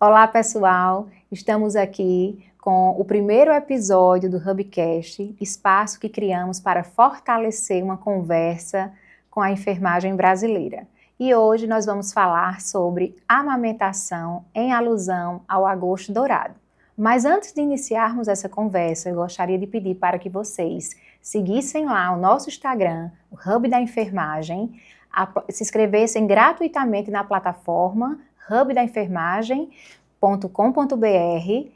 Olá, pessoal! Estamos aqui com o primeiro episódio do Hubcast, espaço que criamos para fortalecer uma conversa com a enfermagem brasileira. E hoje nós vamos falar sobre amamentação em alusão ao agosto dourado. Mas antes de iniciarmos essa conversa, eu gostaria de pedir para que vocês seguissem lá o nosso Instagram, o Hub da Enfermagem, se inscrevessem gratuitamente na plataforma hubdaenfermagem.com.br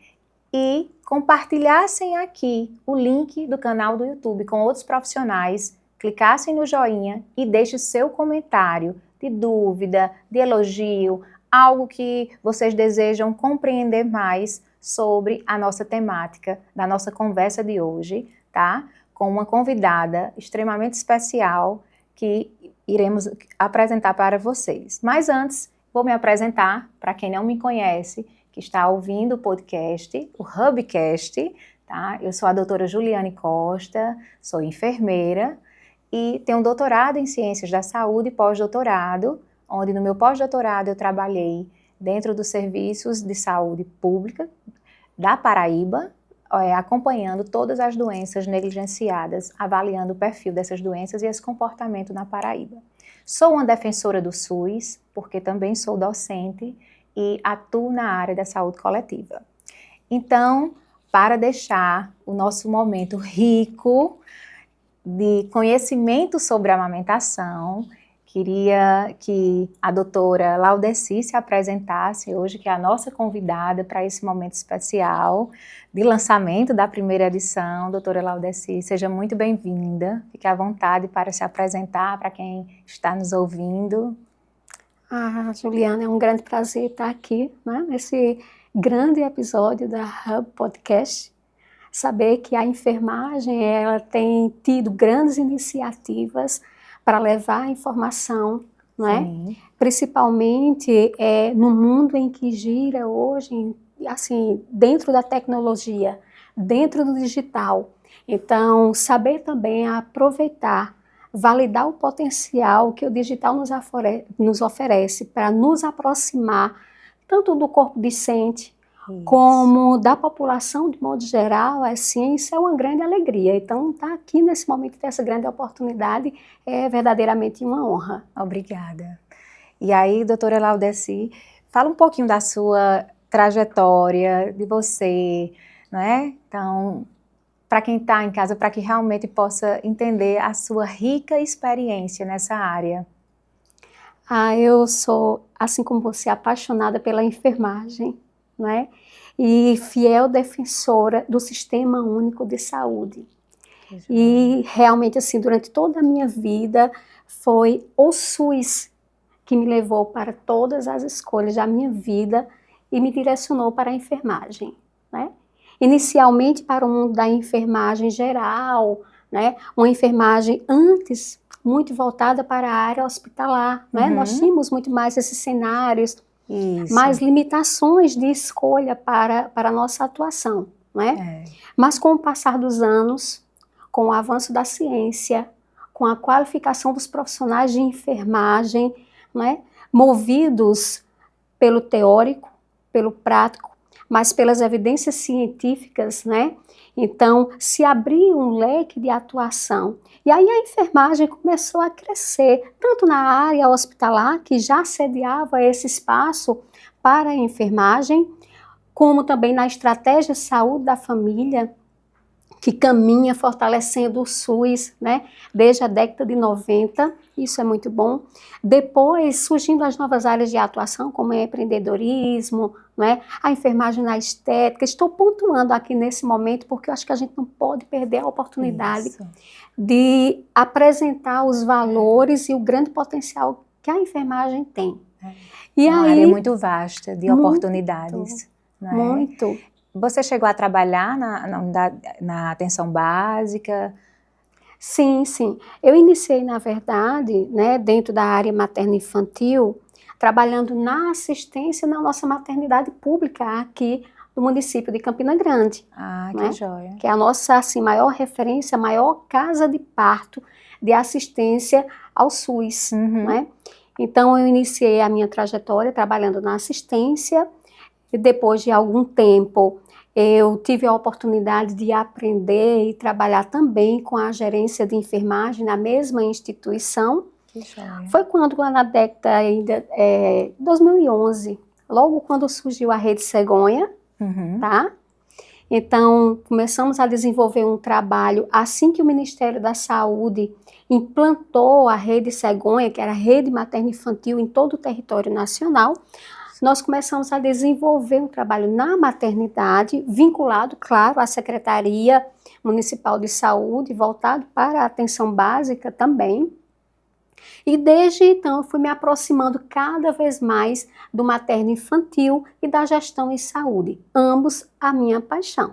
e compartilhassem aqui o link do canal do YouTube com outros profissionais, clicassem no joinha e deixem seu comentário de dúvida, de elogio, algo que vocês desejam compreender mais sobre a nossa temática da nossa conversa de hoje, tá? Com uma convidada extremamente especial que iremos apresentar para vocês. Mas antes, vou me apresentar para quem não me conhece, que está ouvindo o podcast, o Hubcast, tá? Eu sou a doutora Juliane Costa, sou enfermeira e tenho um doutorado em Ciências da Saúde e pós-doutorado, onde no meu pós-doutorado eu trabalhei dentro dos serviços de saúde pública da Paraíba, acompanhando todas as doenças negligenciadas, avaliando o perfil dessas doenças e esse comportamento na Paraíba. Sou uma defensora do SUS, porque também sou docente e atuo na área da saúde coletiva. Então, para deixar o nosso momento rico de conhecimento sobre a amamentação, queria que a doutora Laudeci se apresentasse hoje, que é a nossa convidada para esse momento especial de lançamento da primeira edição. Doutora Laudeci, seja muito bem-vinda. Fique à vontade para se apresentar para quem está nos ouvindo. Juliana, é um grande prazer estar aqui, né, nesse grande episódio da Hub Podcast. Saber que a enfermagem ela tem tido grandes iniciativas para levar a informação, não é? Principalmente no mundo em que gira hoje, assim, dentro da tecnologia, dentro do digital. Então, saber também aproveitar, validar o potencial que o digital nos oferece para nos aproximar tanto do corpo discente, como da população de modo geral, a ciência é uma grande alegria. Então, estar aqui nesse momento, ter essa grande oportunidade, é verdadeiramente uma honra. Obrigada. E aí, doutora Laudeci, fala um pouquinho da sua trajetória, de você, né? Então, para quem está em casa, para que realmente possa entender a sua rica experiência nessa área. Eu sou, assim como você, apaixonada pela enfermagem, né? E fiel defensora do Sistema Único de Saúde. E realmente, assim, durante toda a minha vida, foi o SUS que me levou para todas as escolhas da minha vida e me direcionou para a enfermagem, né? Inicialmente para o mundo da enfermagem geral, né? Uma enfermagem antes muito voltada para a área hospitalar, né? Nós tínhamos muito mais esses cenários, mais limitações de escolha para a nossa atuação, né? Mas com o passar dos anos, com o avanço da ciência, com a qualificação dos profissionais de enfermagem, né? Movidos pelo teórico, pelo prático, mas pelas evidências científicas, né? Então, se abriu um leque de atuação. E aí a enfermagem começou a crescer, tanto na área hospitalar, que já sediava esse espaço para a enfermagem, como também na estratégia de saúde da família, que caminha fortalecendo o SUS, né, desde a década de 90, isso é muito bom. Depois, surgindo as novas áreas de atuação, como é empreendedorismo, né, a enfermagem na estética. Estou pontuando aqui nesse momento, porque eu acho que a gente não pode perder a oportunidade de apresentar os valores e o grande potencial que a enfermagem tem. E uma área muito vasta de oportunidades. Né? Muito. Você chegou a trabalhar na atenção básica? Sim, sim. Eu iniciei, na verdade, né, dentro da área materno-infantil, trabalhando na assistência na nossa maternidade pública aqui do município de Campina Grande. Que joia. Que é a nossa assim, maior referência, a maior casa de parto de assistência ao SUS. Né? Então, eu iniciei a minha trajetória trabalhando na assistência. E depois de algum tempo, eu tive a oportunidade de aprender e trabalhar também com a gerência de enfermagem na mesma instituição. Que joia. Foi quando, lá na década ainda, 2011, logo quando surgiu a Rede Cegonha, tá? Então, começamos a desenvolver um trabalho assim que o Ministério da Saúde implantou a Rede Cegonha, que era a rede materno-infantil em todo o território nacional. Nós começamos a desenvolver um trabalho na maternidade, vinculado, claro, à Secretaria Municipal de Saúde, voltado para a atenção básica também. E desde então eu fui me aproximando cada vez mais do materno-infantil e da gestão em saúde, ambos a minha paixão.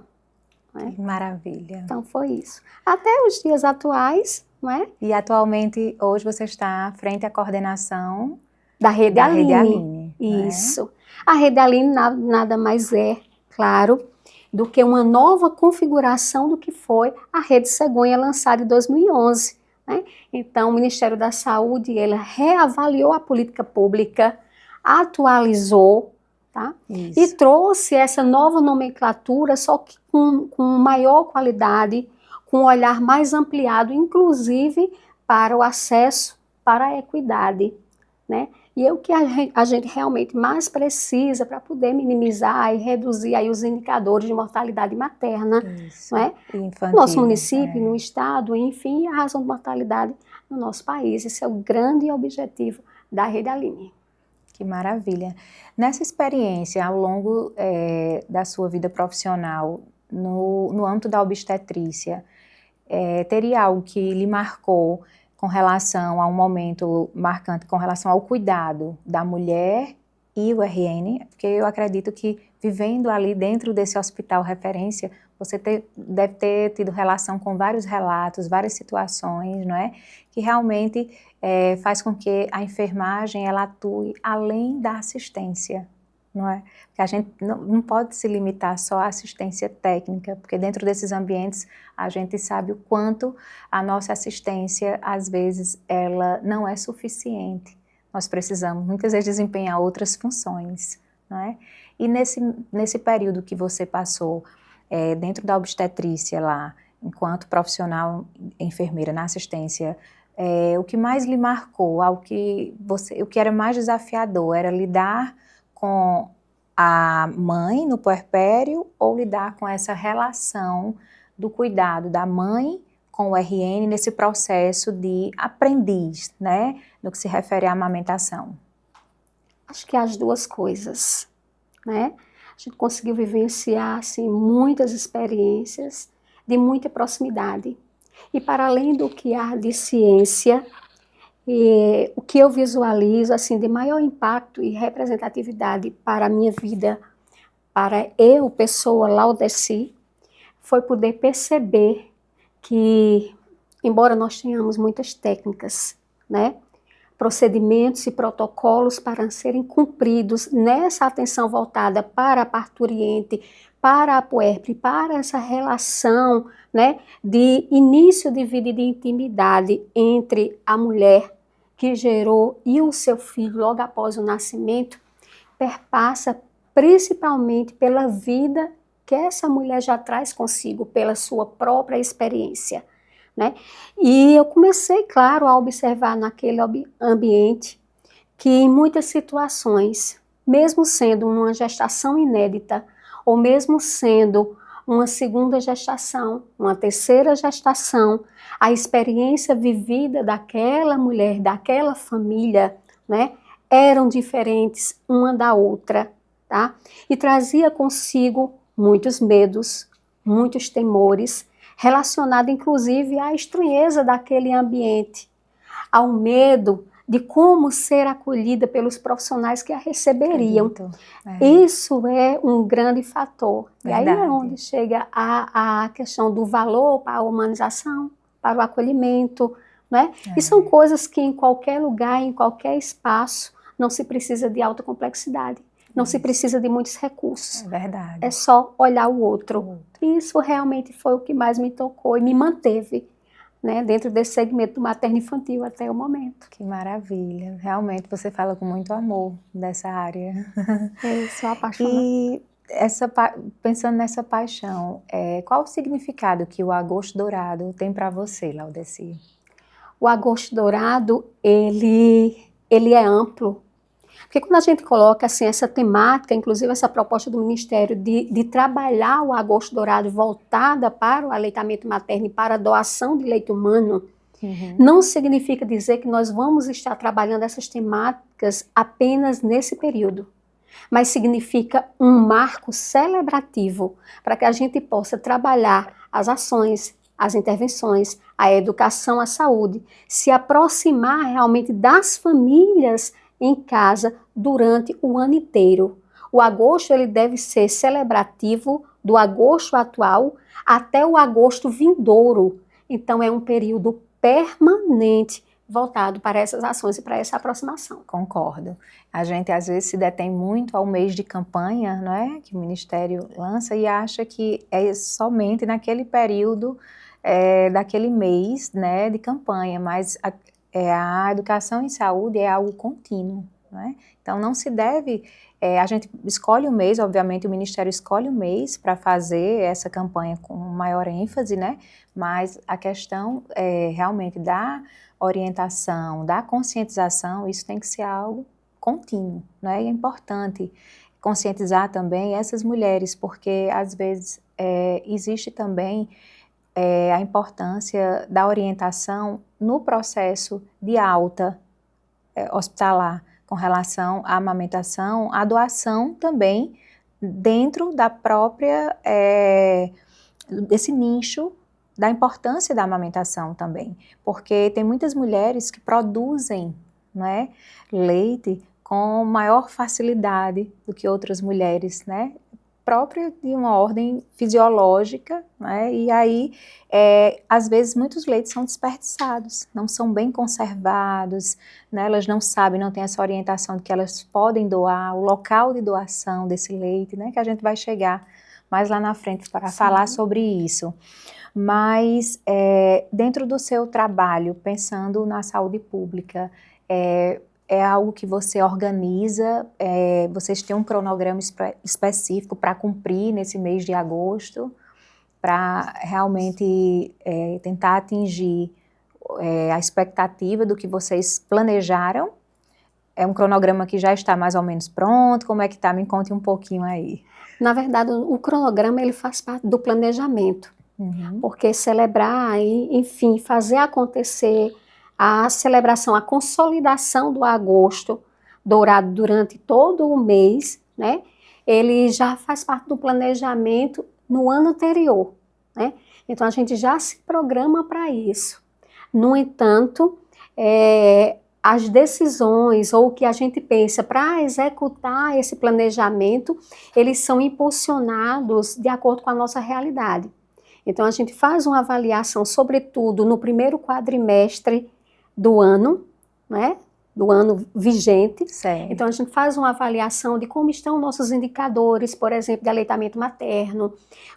Né? Que maravilha. Então foi isso. Até os dias atuais, não é? E atualmente, hoje você está à frente da coordenação da Rede Aline. Aline. Isso. Né? A Rede Aline nada mais é, claro, do que uma nova configuração do que foi a Rede Cegonha lançada em 2011. Né? Então, o Ministério da Saúde, ele reavaliou a política pública, atualizou, tá? E trouxe essa nova nomenclatura, só que com maior qualidade, com um olhar mais ampliado, inclusive para o acesso, para a equidade, né? E é o que a gente realmente mais precisa para poder minimizar e reduzir aí os indicadores de mortalidade materna, não é? Infantil, no nosso município, no estado, enfim, a razão de mortalidade no nosso país. Esse é o grande objetivo da Rede Aline. Que maravilha. Nessa experiência, ao longo da sua vida profissional, no âmbito da obstetrícia, teria algo que lhe marcou com relação a um momento marcante, com relação ao cuidado da mulher e o RN? Porque eu acredito que, vivendo ali dentro desse hospital referência, você deve ter tido relação com vários relatos, várias situações, não é? Que realmente faz com que a enfermagem ela atue além da assistência, não é? Porque a gente não pode se limitar só à assistência técnica, porque dentro desses ambientes a gente sabe o quanto a nossa assistência, às vezes, ela não é suficiente. Nós precisamos, muitas vezes, desempenhar outras funções, não é? E nesse período que você passou dentro da obstetrícia lá, enquanto profissional enfermeira na assistência, o que mais lhe marcou, o que era mais desafiador, era lidar com a mãe no puerpério ou lidar com essa relação do cuidado da mãe com o RN nesse processo de aprendiz, né, no que se refere à amamentação? Acho que as duas coisas, né? A gente conseguiu vivenciar, assim, muitas experiências de muita proximidade. E para além do que há de ciência, o que eu visualizo assim, de maior impacto e representatividade para a minha vida, para eu, pessoa Laudeci, foi poder perceber que, embora nós tenhamos muitas técnicas, né, procedimentos e protocolos para serem cumpridos nessa atenção voltada para a parturiente, para a puérpere, para essa relação, né, de início de vida e de intimidade entre a mulher que gerou e o seu filho logo após o nascimento, perpassa principalmente pela vida que essa mulher já traz consigo, pela sua própria experiência, né? E eu comecei, claro, a observar naquele ambiente que em muitas situações, mesmo sendo uma gestação inédita, ou mesmo sendo uma segunda gestação, uma terceira gestação, a experiência vivida daquela mulher, daquela família, né, eram diferentes uma da outra, tá? E trazia consigo muitos medos, muitos temores, relacionado inclusive à estranheza daquele ambiente, ao medo de como ser acolhida pelos profissionais que a receberiam. Isso é um grande fator. Verdade. E aí é onde chega a questão do valor para a humanização, para o acolhimento, né? E são coisas que em qualquer lugar, em qualquer espaço, não se precisa de alta complexidade, não se precisa de muitos recursos. É verdade. É só olhar o outro. Isso realmente foi o que mais me tocou e me manteve né, dentro desse segmento do materno-infantil até o momento. Que maravilha. Realmente você fala com muito amor dessa área. Sou apaixonada. E pensando nessa paixão, qual o significado que o Agosto Dourado tem para você, Laudeci? O Agosto Dourado, ele é amplo. Porque quando a gente coloca assim, essa temática, inclusive essa proposta do Ministério de trabalhar o Agosto Dourado voltada para o aleitamento materno e para a doação de leite humano, não significa dizer que nós vamos estar trabalhando essas temáticas apenas nesse período, mas significa um marco celebrativo para que a gente possa trabalhar as ações, as intervenções, a educação, a saúde, se aproximar realmente das famílias em casa durante o ano inteiro. O agosto ele deve ser celebrativo do agosto atual até o agosto vindouro. Então é um período permanente voltado para essas ações e para essa aproximação. Concordo. A gente às vezes se detém muito ao mês de campanha, não é? Que o Ministério lança e acha que é somente naquele período daquele mês, né, de campanha, mas a educação em saúde é algo contínuo, né? Então não se deve, a gente escolhe o mês, obviamente o Ministério escolhe o mês para fazer essa campanha com maior ênfase, né? Mas a questão realmente da orientação, da conscientização, isso tem que ser algo contínuo, né? E é importante conscientizar também essas mulheres, porque às vezes existe também a importância da orientação no processo de alta hospitalar com relação à amamentação, à doação também dentro da própria, desse nicho da importância da amamentação também, porque tem muitas mulheres que produzem, né, leite com maior facilidade do que outras mulheres, né, própria de uma ordem fisiológica, né? E aí, às vezes, muitos leites são desperdiçados, não são bem conservados, né? Elas não sabem, não têm essa orientação de que elas podem doar, o local de doação desse leite, né? Que a gente vai chegar mais lá na frente para falar sobre isso. Mas, dentro do seu trabalho, pensando na saúde pública, é algo que você organiza, vocês têm um cronograma específico para cumprir nesse mês de agosto, para realmente tentar atingir a expectativa do que vocês planejaram? É um cronograma que já está mais ou menos pronto? Como é que está? Me conte um pouquinho aí. Na verdade, o cronograma ele faz parte do planejamento, porque celebrar e, enfim, fazer acontecer a celebração, a consolidação do agosto dourado durante todo o mês, né? Ele já faz parte do planejamento no ano anterior, né? Então a gente já se programa para isso. No entanto, as decisões ou o que a gente pensa para executar esse planejamento, eles são impulsionados de acordo com a nossa realidade. Então a gente faz uma avaliação, sobretudo no primeiro quadrimestre do ano, né? Do ano vigente. Certo. Então a gente faz uma avaliação de como estão nossos indicadores, por exemplo, de aleitamento materno,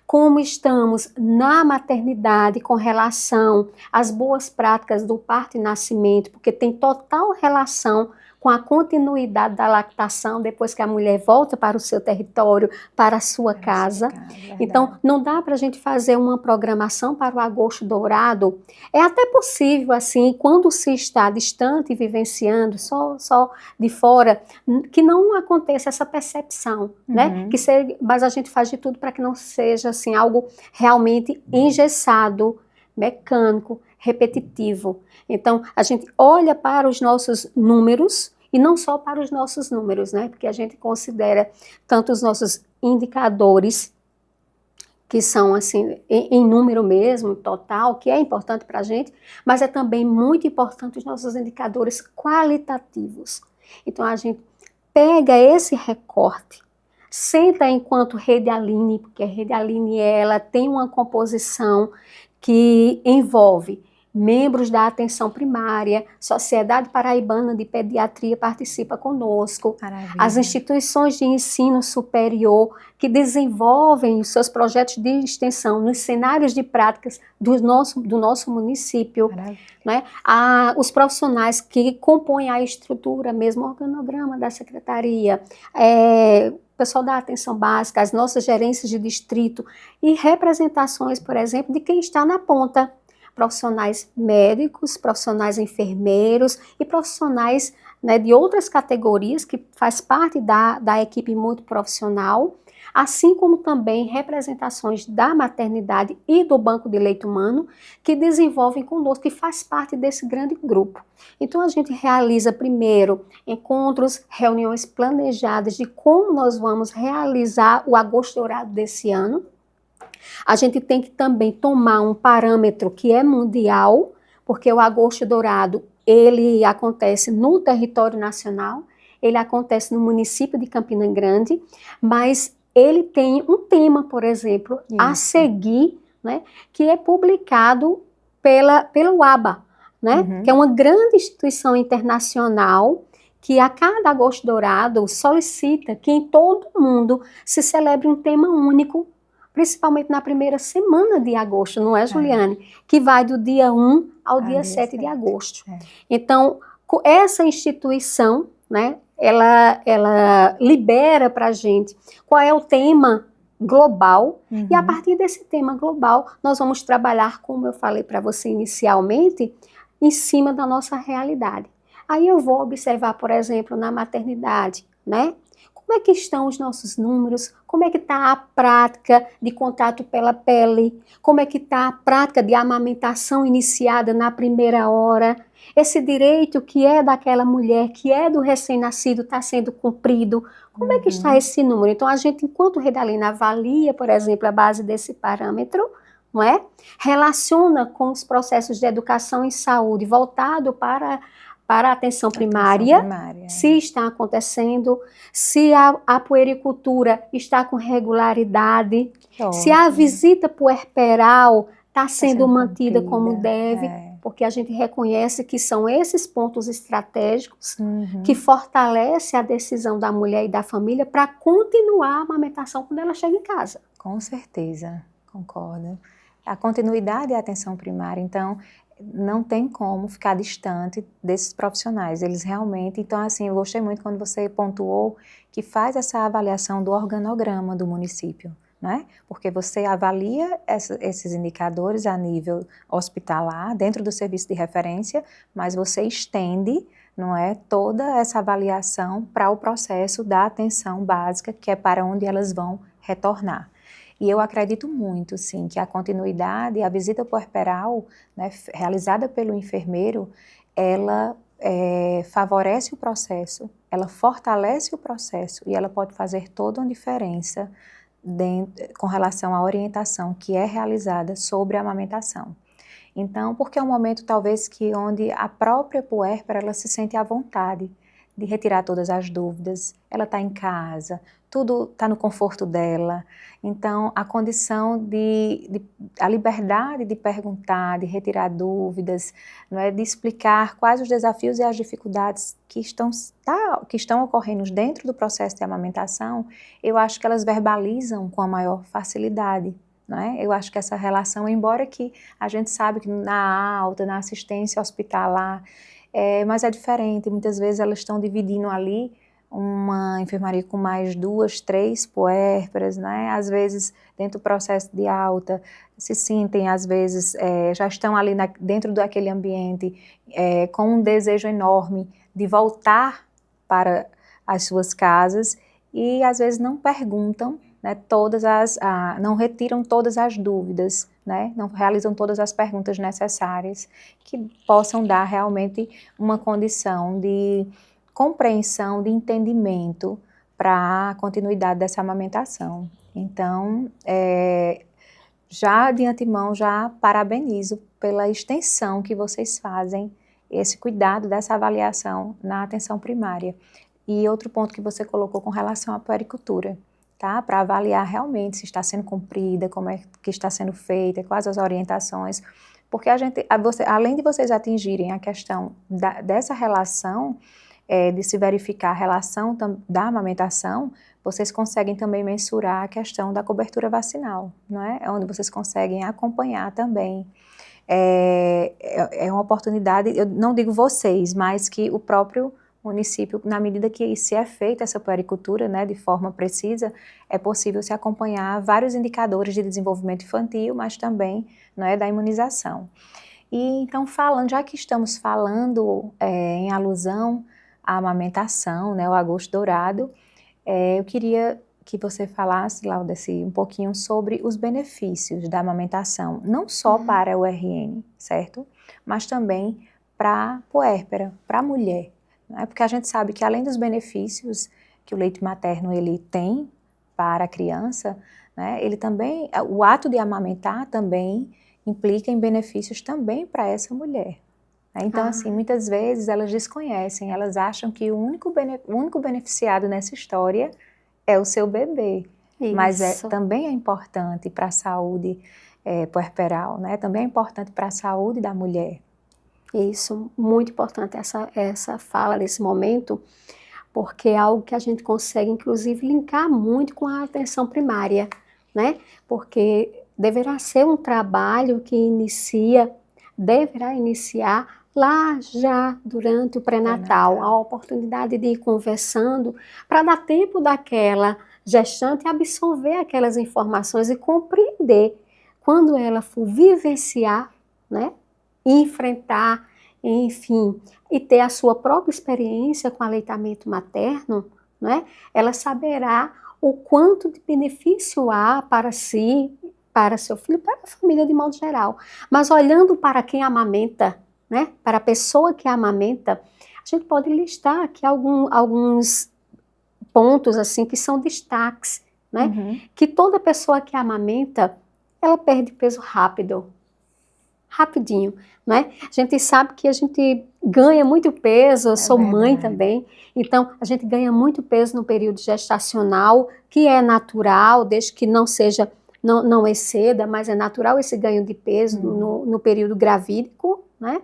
como estamos na maternidade com relação às boas práticas do parto e nascimento, porque tem total relação com a continuidade da lactação depois que a mulher volta para o seu território, para a sua casa. Então, não dá para a gente fazer uma programação para o agosto dourado. É até possível, assim, quando se está distante e vivenciando, só de fora, que não aconteça essa percepção, né? Mas a gente faz de tudo para que não seja, assim, algo realmente engessado, mecânico, repetitivo. Então, a gente olha para os nossos números, e não só para os nossos números, né? Porque a gente considera tanto os nossos indicadores, que são, assim, em número mesmo, total, que é importante para a gente, mas é também muito importante os nossos indicadores qualitativos. Então, a gente pega esse recorte, senta enquanto Rede Aline, porque a Rede Aline, ela tem uma composição que envolve membros da atenção primária, Sociedade Paraibana de Pediatria participa conosco, Maravilha. as instituições de ensino superior que desenvolvem os seus projetos de extensão nos cenários de práticas do nosso município, né? Os profissionais que compõem a estrutura mesmo, o organograma da secretaria, pessoal da atenção básica, as nossas gerências de distrito e representações, por exemplo, de quem está na ponta, profissionais médicos, profissionais enfermeiros e profissionais, né, de outras categorias que faz parte da equipe multiprofissional, assim como também representações da maternidade e do Banco de Leite Humano, que desenvolvem conosco, que faz parte desse grande grupo. Então, a gente realiza primeiro encontros, reuniões planejadas de como nós vamos realizar o Agosto Dourado desse ano. A gente tem que também tomar um parâmetro que é mundial, porque o Agosto Dourado, ele acontece no território nacional, ele acontece no município de Campina Grande, mas ele tem um tema, por exemplo, a seguir, né, que é publicado pelo ABA, né, que é uma grande instituição internacional que a cada Agosto Dourado solicita que em todo o mundo se celebre um tema único, principalmente na primeira semana de agosto, não é, Juliane? Que vai do dia 1 ao dia 7 de agosto. Então, essa instituição, né, ela libera para a gente qual é o tema global, e a partir desse tema global, nós vamos trabalhar, como eu falei para você inicialmente, em cima da nossa realidade. Aí eu vou observar, por exemplo, na maternidade, né? Como é que estão os nossos números? Como é que está a prática de contato pela pele? Como é que está a prática de amamentação iniciada na primeira hora? Esse direito que é daquela mulher, que é do recém-nascido, está sendo cumprido? Como é que está esse número? Então, a gente, enquanto Redalina, avalia, por exemplo, a base desse parâmetro, não é? Relaciona com os processos de educação em saúde voltado para a atenção primária, se está acontecendo, se a puericultura está com regularidade, se a visita puerperal está sendo mantida como deve, porque a gente reconhece que são esses pontos estratégicos que fortalecem a decisão da mulher e da família para continuar a amamentação quando ela chega em casa. Com certeza, concordo. A continuidade é a atenção primária, então não tem como ficar distante desses profissionais, eles realmente, então assim, eu gostei muito quando você pontuou que faz essa avaliação do organograma do município, né? Porque você avalia esses indicadores a nível hospitalar, dentro do serviço de referência, mas você estende, não é, toda essa avaliação para o processo da atenção básica, que é para onde elas vão retornar. E eu acredito muito, sim, que a continuidade, a visita puerperal, né, realizada pelo enfermeiro, ela favorece o processo, ela fortalece o processo e ela pode fazer toda uma diferença com relação à orientação que é realizada sobre a amamentação. Então, porque é um momento talvez que onde a própria puérpera ela se sente à vontade de retirar todas as dúvidas, ela está em casa, tudo está no conforto dela, então a condição a liberdade de perguntar, de retirar dúvidas, não é, de explicar quais os desafios e as dificuldades que estão ocorrendo dentro do processo de amamentação, eu acho que elas verbalizam com a maior facilidade. Não é? Eu acho que essa relação, embora que a gente sabe que na alta, na assistência hospitalar, mas é diferente, muitas vezes elas estão dividindo ali uma enfermaria com mais 2, 3 puérperas, né? Às vezes dentro do processo de alta, se sentem às vezes, já estão ali dentro daquele ambiente com um desejo enorme de voltar para as suas casas e às vezes não perguntam, né, não retiram todas as dúvidas, né, não realizam todas as perguntas necessárias que possam dar realmente uma condição de compreensão, de entendimento para a continuidade dessa amamentação. Então, já de antemão, já parabenizo pela extensão que vocês fazem, esse cuidado dessa avaliação na atenção primária. E outro ponto que você colocou com relação à puericultura, tá? Para avaliar realmente se está sendo cumprida, como é que está sendo feita, quais as orientações, Porque além de vocês atingirem a questão dessa relação, de se verificar a relação da amamentação, vocês conseguem também mensurar a questão da cobertura vacinal, não é? É onde vocês conseguem acompanhar também. É uma oportunidade, eu não digo vocês, mas que o próprio município, na medida que se é feita essa puericultura, né, de forma precisa, é possível se acompanhar vários indicadores de desenvolvimento infantil, mas também, não é, da imunização. E então, já que estamos falando em alusão à amamentação, né, o agosto dourado, eu queria que você falasse, Laudeci, um pouquinho sobre os benefícios da amamentação, não só para o RN, certo? Mas também para a puérpera, para a mulher, né? Porque a gente sabe que além dos benefícios que o leite materno ele tem para a criança, né, ele também, o ato de amamentar também implica em benefícios também para essa mulher. Então, assim, muitas vezes elas desconhecem, elas acham que o único beneficiado nessa história é o seu bebê, mas também é importante para a saúde puerperal, né? Também é importante para a saúde da mulher. Isso, muito importante essa fala nesse momento, porque é algo que a gente consegue, inclusive, linkar muito com a atenção primária, né? Porque deverá ser um trabalho que deverá iniciar lá já durante o pré-natal, a oportunidade de ir conversando para dar tempo daquela gestante absorver aquelas informações e compreender quando ela for vivenciar, né, enfrentar, enfim, e ter a sua própria experiência com aleitamento materno, né, ela saberá o quanto de benefício há para si, para seu filho, para a família de modo geral. Mas olhando para quem amamenta, né, para a pessoa que amamenta, a gente pode listar aqui alguns pontos assim que são destaques, né? Que toda pessoa que amamenta, ela perde peso rapidinho, né? A gente sabe que a gente ganha muito peso, eu sou mãe também, então a gente ganha muito peso no período gestacional, que é natural, desde que não seja, não exceda, mas é natural esse ganho de peso no período gravídico, né?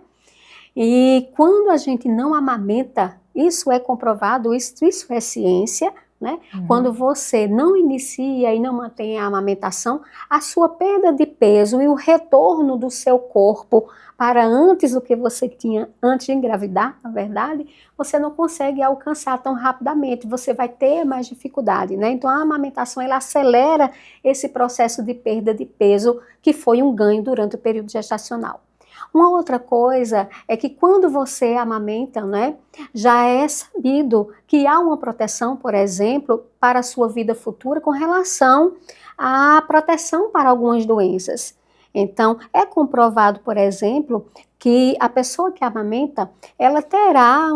E quando a gente não amamenta, isso é comprovado, isso é ciência, né? Quando você não inicia e não mantém a amamentação, a sua perda de peso e o retorno do seu corpo para antes do que você tinha antes de engravidar, na verdade, você não consegue alcançar tão rapidamente, você vai ter mais dificuldade, né? Então a amamentação ela acelera esse processo de perda de peso que foi um ganho durante o período gestacional. Uma outra coisa é que quando você amamenta, né, já é sabido que há uma proteção, por exemplo, para a sua vida futura com relação à proteção para algumas doenças. Então, é comprovado, por exemplo, que a pessoa que amamenta, ela terá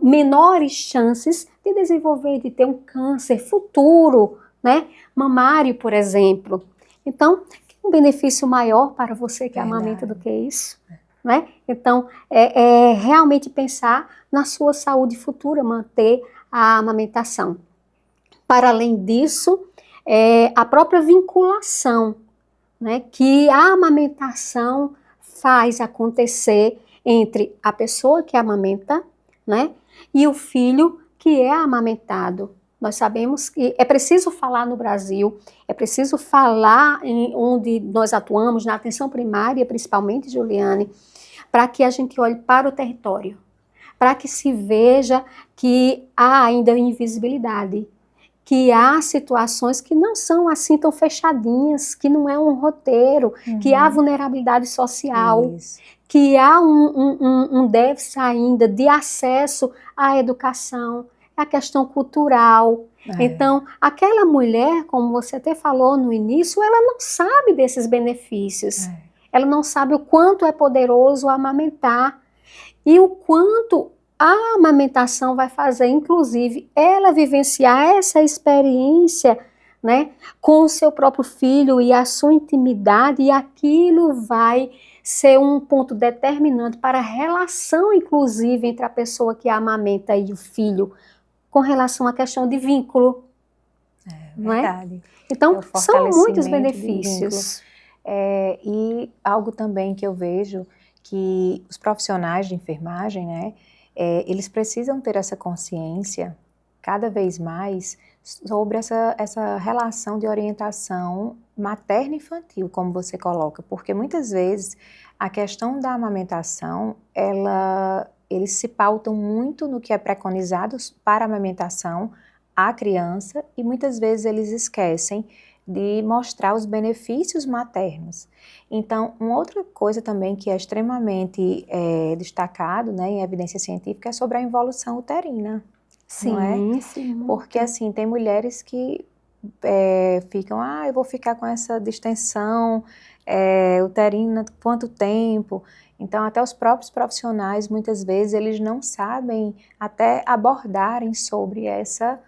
menores chances de desenvolver, de ter um câncer futuro, né, mamário, por exemplo. Então, um benefício maior para você que amamenta do que isso, né? Então, realmente pensar na sua saúde futura, manter a amamentação. Para além disso, a própria vinculação, né, que a amamentação faz acontecer entre a pessoa que amamenta, né, e o filho que é amamentado. Nós sabemos que é preciso falar no Brasil, é preciso falar onde nós atuamos, na atenção primária, principalmente, Juliane, para que a gente olhe para o território, para que se veja que há ainda invisibilidade, que há situações que não são assim tão fechadinhas, que não é um roteiro, que há vulnerabilidade social, que há um déficit ainda de acesso à educação, a questão cultural. Então, aquela mulher, como você até falou no início, ela não sabe desses benefícios. Ela não sabe o quanto é poderoso amamentar e o quanto a amamentação vai fazer, inclusive, ela vivenciar essa experiência, né, com o seu próprio filho e a sua intimidade, e aquilo vai ser um ponto determinante para a relação, inclusive, entre a pessoa que amamenta e o filho, com relação à questão de vínculo. Não é? Verdade. Então, são muitos benefícios. E algo também que eu vejo que os profissionais de enfermagem, né, eles precisam ter essa consciência cada vez mais sobre essa relação de orientação materno-infantil, como você coloca, porque muitas vezes a questão da amamentação, eles se pautam muito no que é preconizado para a amamentação à criança e muitas vezes eles esquecem de mostrar os benefícios maternos. Então, uma outra coisa também que é extremamente destacado, né, em evidência científica é sobre a involução uterina, não é? Sim, sim. Porque assim, tem mulheres que ficam, eu vou ficar com essa distensão uterina quanto tempo? Então, até os próprios profissionais, muitas vezes, eles não sabem até abordarem sobre essa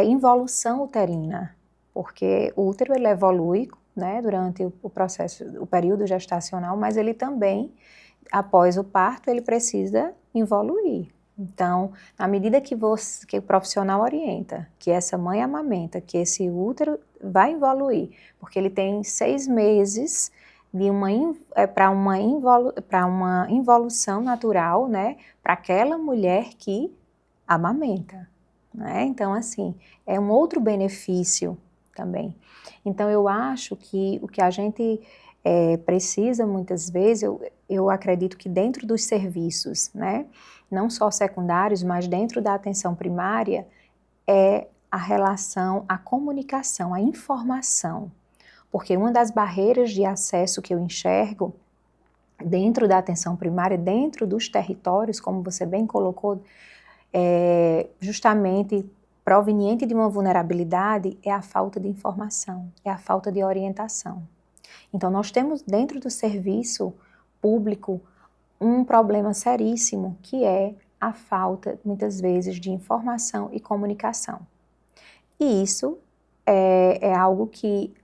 involução uterina, porque o útero ele evolui, né, durante o processo, o período gestacional, mas ele também, após o parto, ele precisa involuir. Então, na medida que o profissional orienta, que essa mãe amamenta, que esse útero vai evoluir, porque ele tem 6 meses para uma involução natural, né, para aquela mulher que amamenta, né? Então, assim, é um outro benefício também. Então, eu acho que o que a gente precisa muitas vezes, eu acredito que dentro dos serviços, né, não só secundários, mas dentro da atenção primária, é a relação, a comunicação, a informação. Porque uma das barreiras de acesso que eu enxergo dentro da atenção primária, dentro dos territórios, como você bem colocou, justamente proveniente de uma vulnerabilidade, é a falta de informação, é a falta de orientação. Então, nós temos dentro do serviço público um problema seríssimo, que é a falta, muitas vezes, de informação e comunicação. E isso é algo que,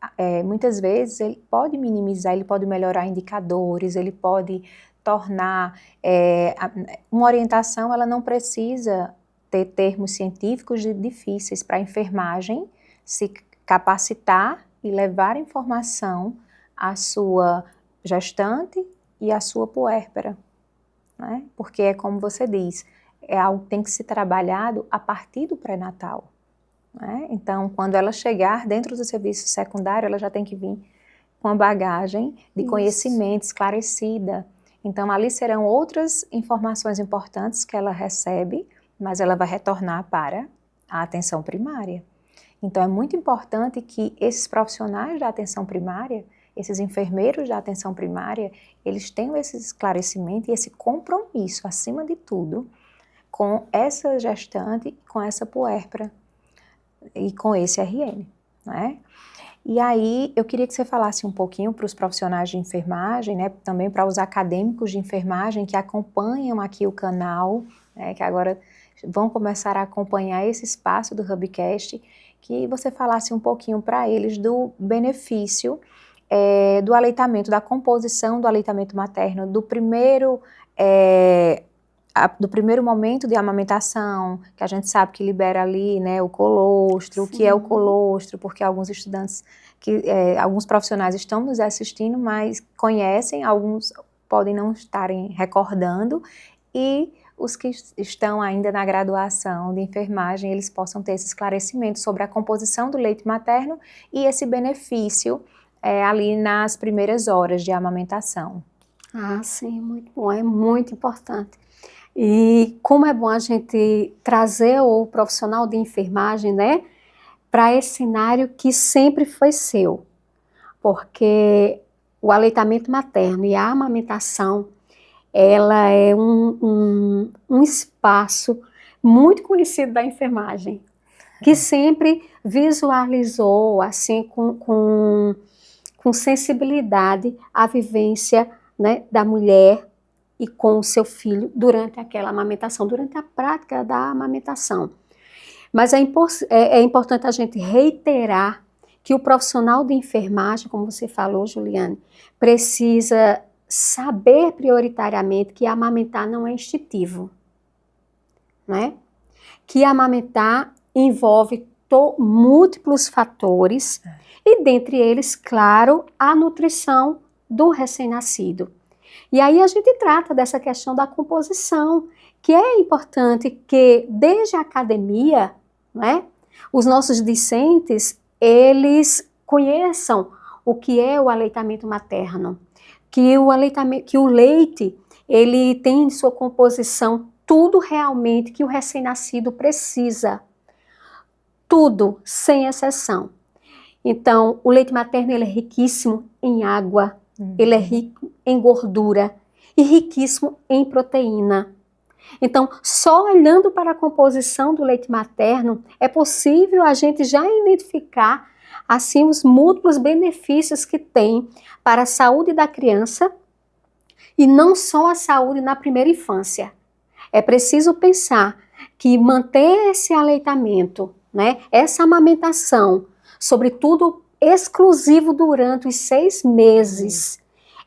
muitas vezes, ele pode minimizar, ele pode melhorar indicadores, ele pode tornar uma orientação, ela não precisa ter termos científicos difíceis para a enfermagem se capacitar e levar informação à sua gestante e à sua puérpera, né? Porque é como você diz, é algo que tem que ser trabalhado a partir do pré-natal, né? Então, quando ela chegar dentro do serviço secundário, ela já tem que vir com a bagagem de conhecimento esclarecida. Então, ali serão outras informações importantes que ela recebe, mas ela vai retornar para a atenção primária. Então, é muito importante que esses profissionais da atenção primária, esses enfermeiros da atenção primária, eles tenham esse esclarecimento e esse compromisso, acima de tudo, com essa gestante, com essa puérpera e com esse RN, né? E aí, eu queria que você falasse um pouquinho para os profissionais de enfermagem, né, também para os acadêmicos de enfermagem que acompanham aqui o canal, né, que agora vão começar a acompanhar esse espaço do Hubcast, que você falasse um pouquinho para eles do benefício do aleitamento, da composição do aleitamento materno, do primeiro momento de amamentação, que a gente sabe que libera ali, né, o colostro, o que é o colostro, porque alguns estudantes, alguns profissionais estão nos assistindo, mas conhecem, alguns podem não estarem recordando, e os que estão ainda na graduação de enfermagem, eles possam ter esse esclarecimento sobre a composição do leite materno e esse benefício ali nas primeiras horas de amamentação. Ah, sim, muito bom, é muito importante. E como é bom a gente trazer o profissional de enfermagem, né, para esse cenário que sempre foi seu, porque o aleitamento materno e a amamentação, ela é um espaço muito conhecido da enfermagem, que sempre visualizou, assim, com sensibilidade, a vivência, né, da mulher e com o seu filho durante aquela amamentação, durante a prática da amamentação. Mas é importante a gente reiterar que o profissional de enfermagem, como você falou, Juliane, precisa saber prioritariamente que amamentar não é instintivo, né? Que amamentar envolve múltiplos fatores, e dentre eles, claro, a nutrição do recém-nascido. E aí a gente trata dessa questão da composição, que é importante que desde a academia, né, os nossos discentes, eles conheçam o que é o aleitamento materno, que o leite, ele tem em sua composição tudo realmente que o recém-nascido precisa. Tudo, sem exceção. Então, o leite materno, ele é riquíssimo em água, ele é rico em gordura e riquíssimo em proteína. Então, só olhando para a composição do leite materno, é possível a gente já identificar, assim, os múltiplos benefícios que tem para a saúde da criança e não só a saúde na primeira infância. É preciso pensar que manter esse aleitamento, né, essa amamentação, sobretudo exclusivo durante os 6 meses,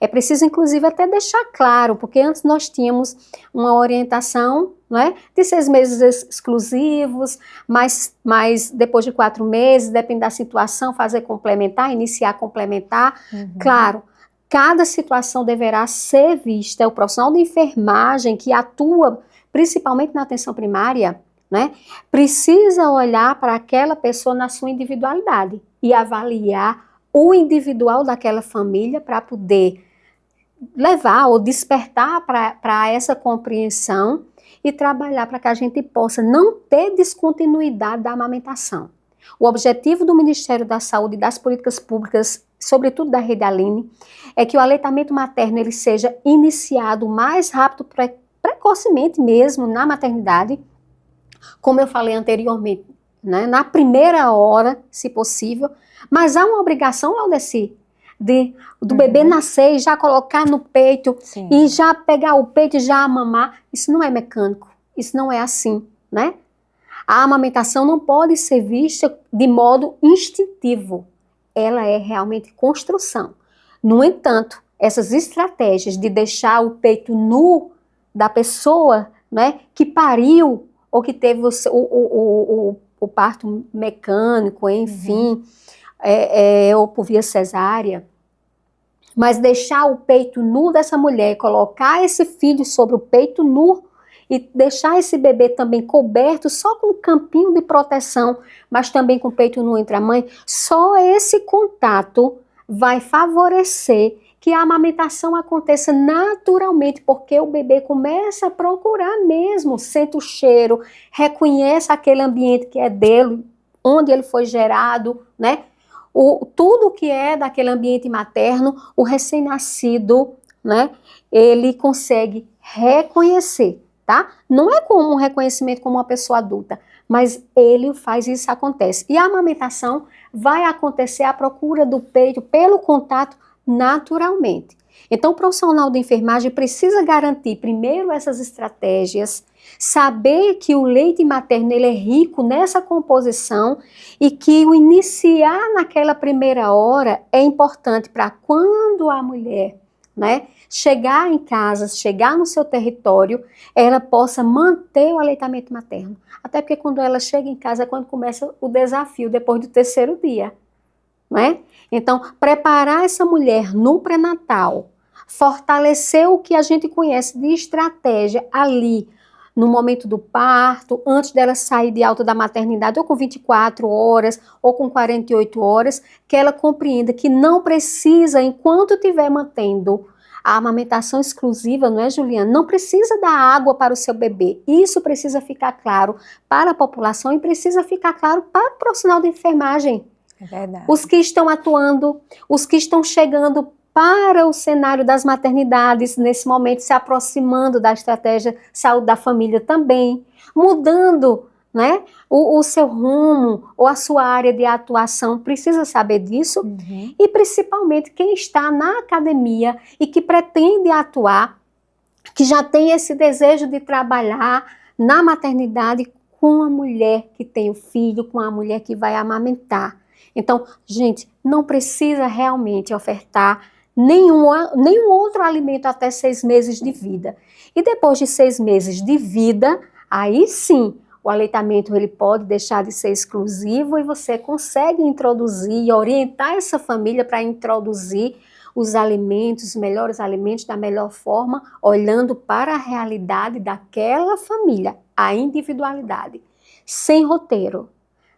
é preciso, inclusive, até deixar claro, porque antes nós tínhamos uma orientação, né, de 6 meses exclusivos, mas depois de 4 meses, depende da situação, fazer complementar, iniciar complementar. Claro, cada situação deverá ser vista. O profissional de enfermagem que atua principalmente na atenção primária, né, precisa olhar para aquela pessoa na sua individualidade e avaliar o individual daquela família para poder levar ou despertar para essa compreensão e trabalhar para que a gente possa não ter descontinuidade da amamentação. O objetivo do Ministério da Saúde e das políticas públicas, sobretudo da Rede Aline, é que o aleitamento materno ele seja iniciado o mais rápido, precocemente mesmo, na maternidade, como eu falei anteriormente, né, na primeira hora, se possível, mas há uma obrigação, Laudeci, do bebê nascer e já colocar no peito, e já pegar o peito e já amamar. Isso não é mecânico, isso não é assim, né? A amamentação não pode ser vista de modo instintivo, ela é realmente construção. No entanto, essas estratégias de deixar o peito nu da pessoa, né, que pariu ou que teve o parto mecânico, enfim, ou por via cesárea, mas deixar o peito nu dessa mulher, colocar esse filho sobre o peito nu e deixar esse bebê também coberto só com um campinho de proteção, mas também com o peito nu entre a mãe, só esse contato vai favorecer que a amamentação aconteça naturalmente, porque o bebê começa a procurar mesmo, sente o cheiro, reconhece aquele ambiente que é dele, onde ele foi gerado, né? Tudo que é daquele ambiente materno, o recém-nascido, né, ele consegue reconhecer, tá? Não é como um reconhecimento como uma pessoa adulta, mas ele faz isso acontece. E a amamentação vai acontecer à procura do peito pelo contato naturalmente. Então, o profissional de enfermagem precisa garantir primeiro essas estratégias, saber que o leite materno ele é rico nessa composição e que o iniciar naquela primeira hora é importante para quando a mulher, né, chegar em casa, chegar no seu território, ela possa manter o aleitamento materno. Até porque quando ela chega em casa é quando começa o desafio, depois do 3º dia, né? Então, preparar essa mulher no pré-natal, fortalecer o que a gente conhece de estratégia ali, no momento do parto, antes dela sair de alta da maternidade, ou com 24 horas, ou com 48 horas, que ela compreenda que não precisa, enquanto estiver mantendo a amamentação exclusiva, não é, Juliana? Não precisa dar água para o seu bebê. Isso precisa ficar claro para a população e precisa ficar claro para o profissional de enfermagem. É verdade. Os que estão atuando, os que estão chegando para o cenário das maternidades, nesse momento se aproximando da estratégia saúde da família também, mudando, né, o seu rumo ou a sua área de atuação, precisa saber disso. E principalmente quem está na academia e que pretende atuar, que já tem esse desejo de trabalhar na maternidade com a mulher que tem o filho, com a mulher que vai amamentar. Então, gente, não precisa realmente ofertar nenhum outro alimento até 6 meses de vida. E depois de 6 meses de vida, aí sim, o o aleitamento ele pode deixar de ser exclusivo e você consegue introduzir e orientar essa família para introduzir os alimentos, os melhores alimentos da melhor forma, olhando para a realidade daquela família, a individualidade, sem roteiro,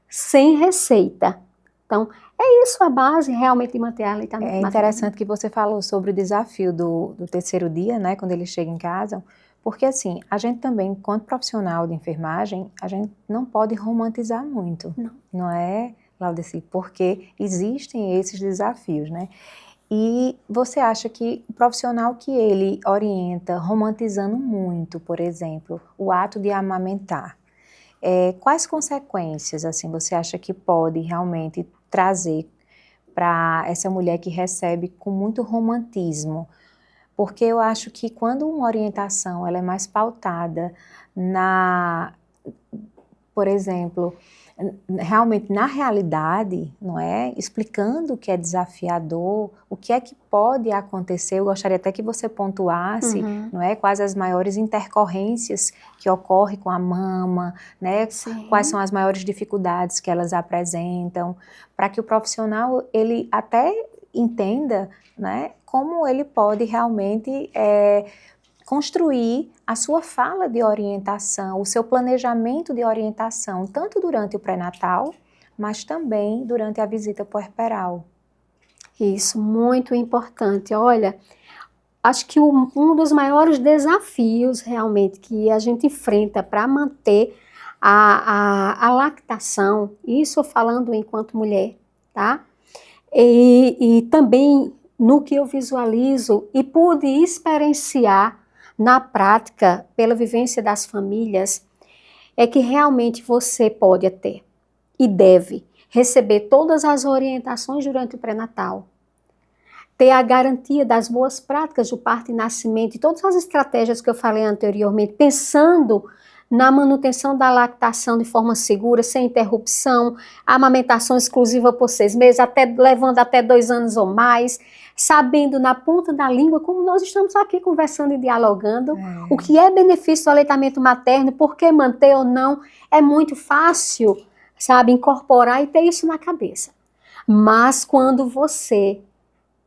sem receita. Então, é isso a base realmente de manter a aleitamento materno. É interessante que você falou sobre o desafio do terceiro dia, né, quando ele chega em casa, porque assim, a gente também, enquanto profissional de enfermagem, a gente não pode romantizar muito, não é, Laudeci? Porque existem esses desafios, né? E você acha que o profissional que ele orienta romantizando muito, por exemplo, o ato de amamentar, quais consequências assim você acha que pode realmente trazer para essa mulher que recebe com muito romantismo? Porque eu acho que quando uma orientação ela é mais pautada por exemplo, realmente na realidade, não é? Explicando o que é desafiador, o que é que pode acontecer. Eu gostaria até que você pontuasse, não é? Quais as maiores intercorrências que ocorrem com a mama, né? Sim. Quais são as maiores dificuldades que elas apresentam, para que o profissional ele até entenda, né? Como ele pode realmente construir a sua fala de orientação, o seu planejamento de orientação, tanto durante o pré-natal, mas também durante a visita puerperal. Isso, muito importante. Olha, acho que um dos maiores desafios realmente que a gente enfrenta para manter a lactação, isso falando enquanto mulher, tá? E também no que eu visualizo e pude experienciar na prática, pela vivência das famílias, é que realmente você pode ter e deve receber todas as orientações durante o pré-natal, ter a garantia das boas práticas do parto e nascimento e todas as estratégias que eu falei anteriormente, pensando na manutenção da lactação de forma segura, sem interrupção, amamentação exclusiva por 6 meses, levando até 2 anos ou mais, sabendo na ponta da língua, como nós estamos aqui conversando e dialogando, o que é benefício do aleitamento materno, por que manter ou não, é muito fácil, sabe, incorporar e ter isso na cabeça. Mas quando você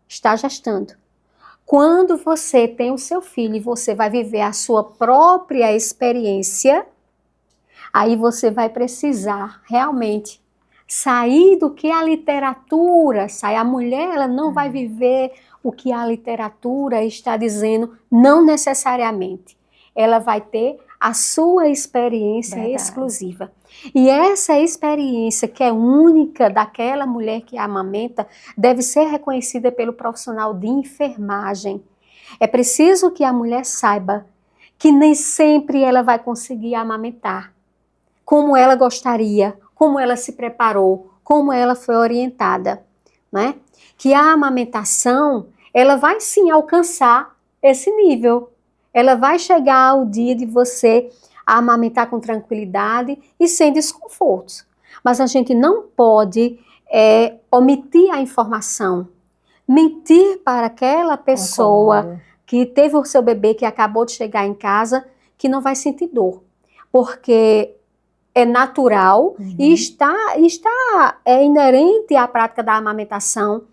está gestando, quando você tem o seu filho e você vai viver a sua própria experiência, aí você vai precisar realmente sair do que a literatura sai. A mulher, ela não vai viver o que a literatura está dizendo, não necessariamente. Ela vai ter a sua experiência exclusiva. E essa experiência que é única daquela mulher que amamenta deve ser reconhecida pelo profissional de enfermagem. É preciso que a mulher saiba que nem sempre ela vai conseguir amamentar como ela gostaria, como ela se preparou, como ela foi orientada, né? Que a amamentação, ela vai sim alcançar esse nível. Ela vai chegar ao dia de você amamentar com tranquilidade e sem desconfortos. Mas a gente não pode omitir a informação, mentir para aquela pessoa que teve o seu bebê, que acabou de chegar em casa, que não vai sentir dor. Porque é natural e está inerente à prática da amamentação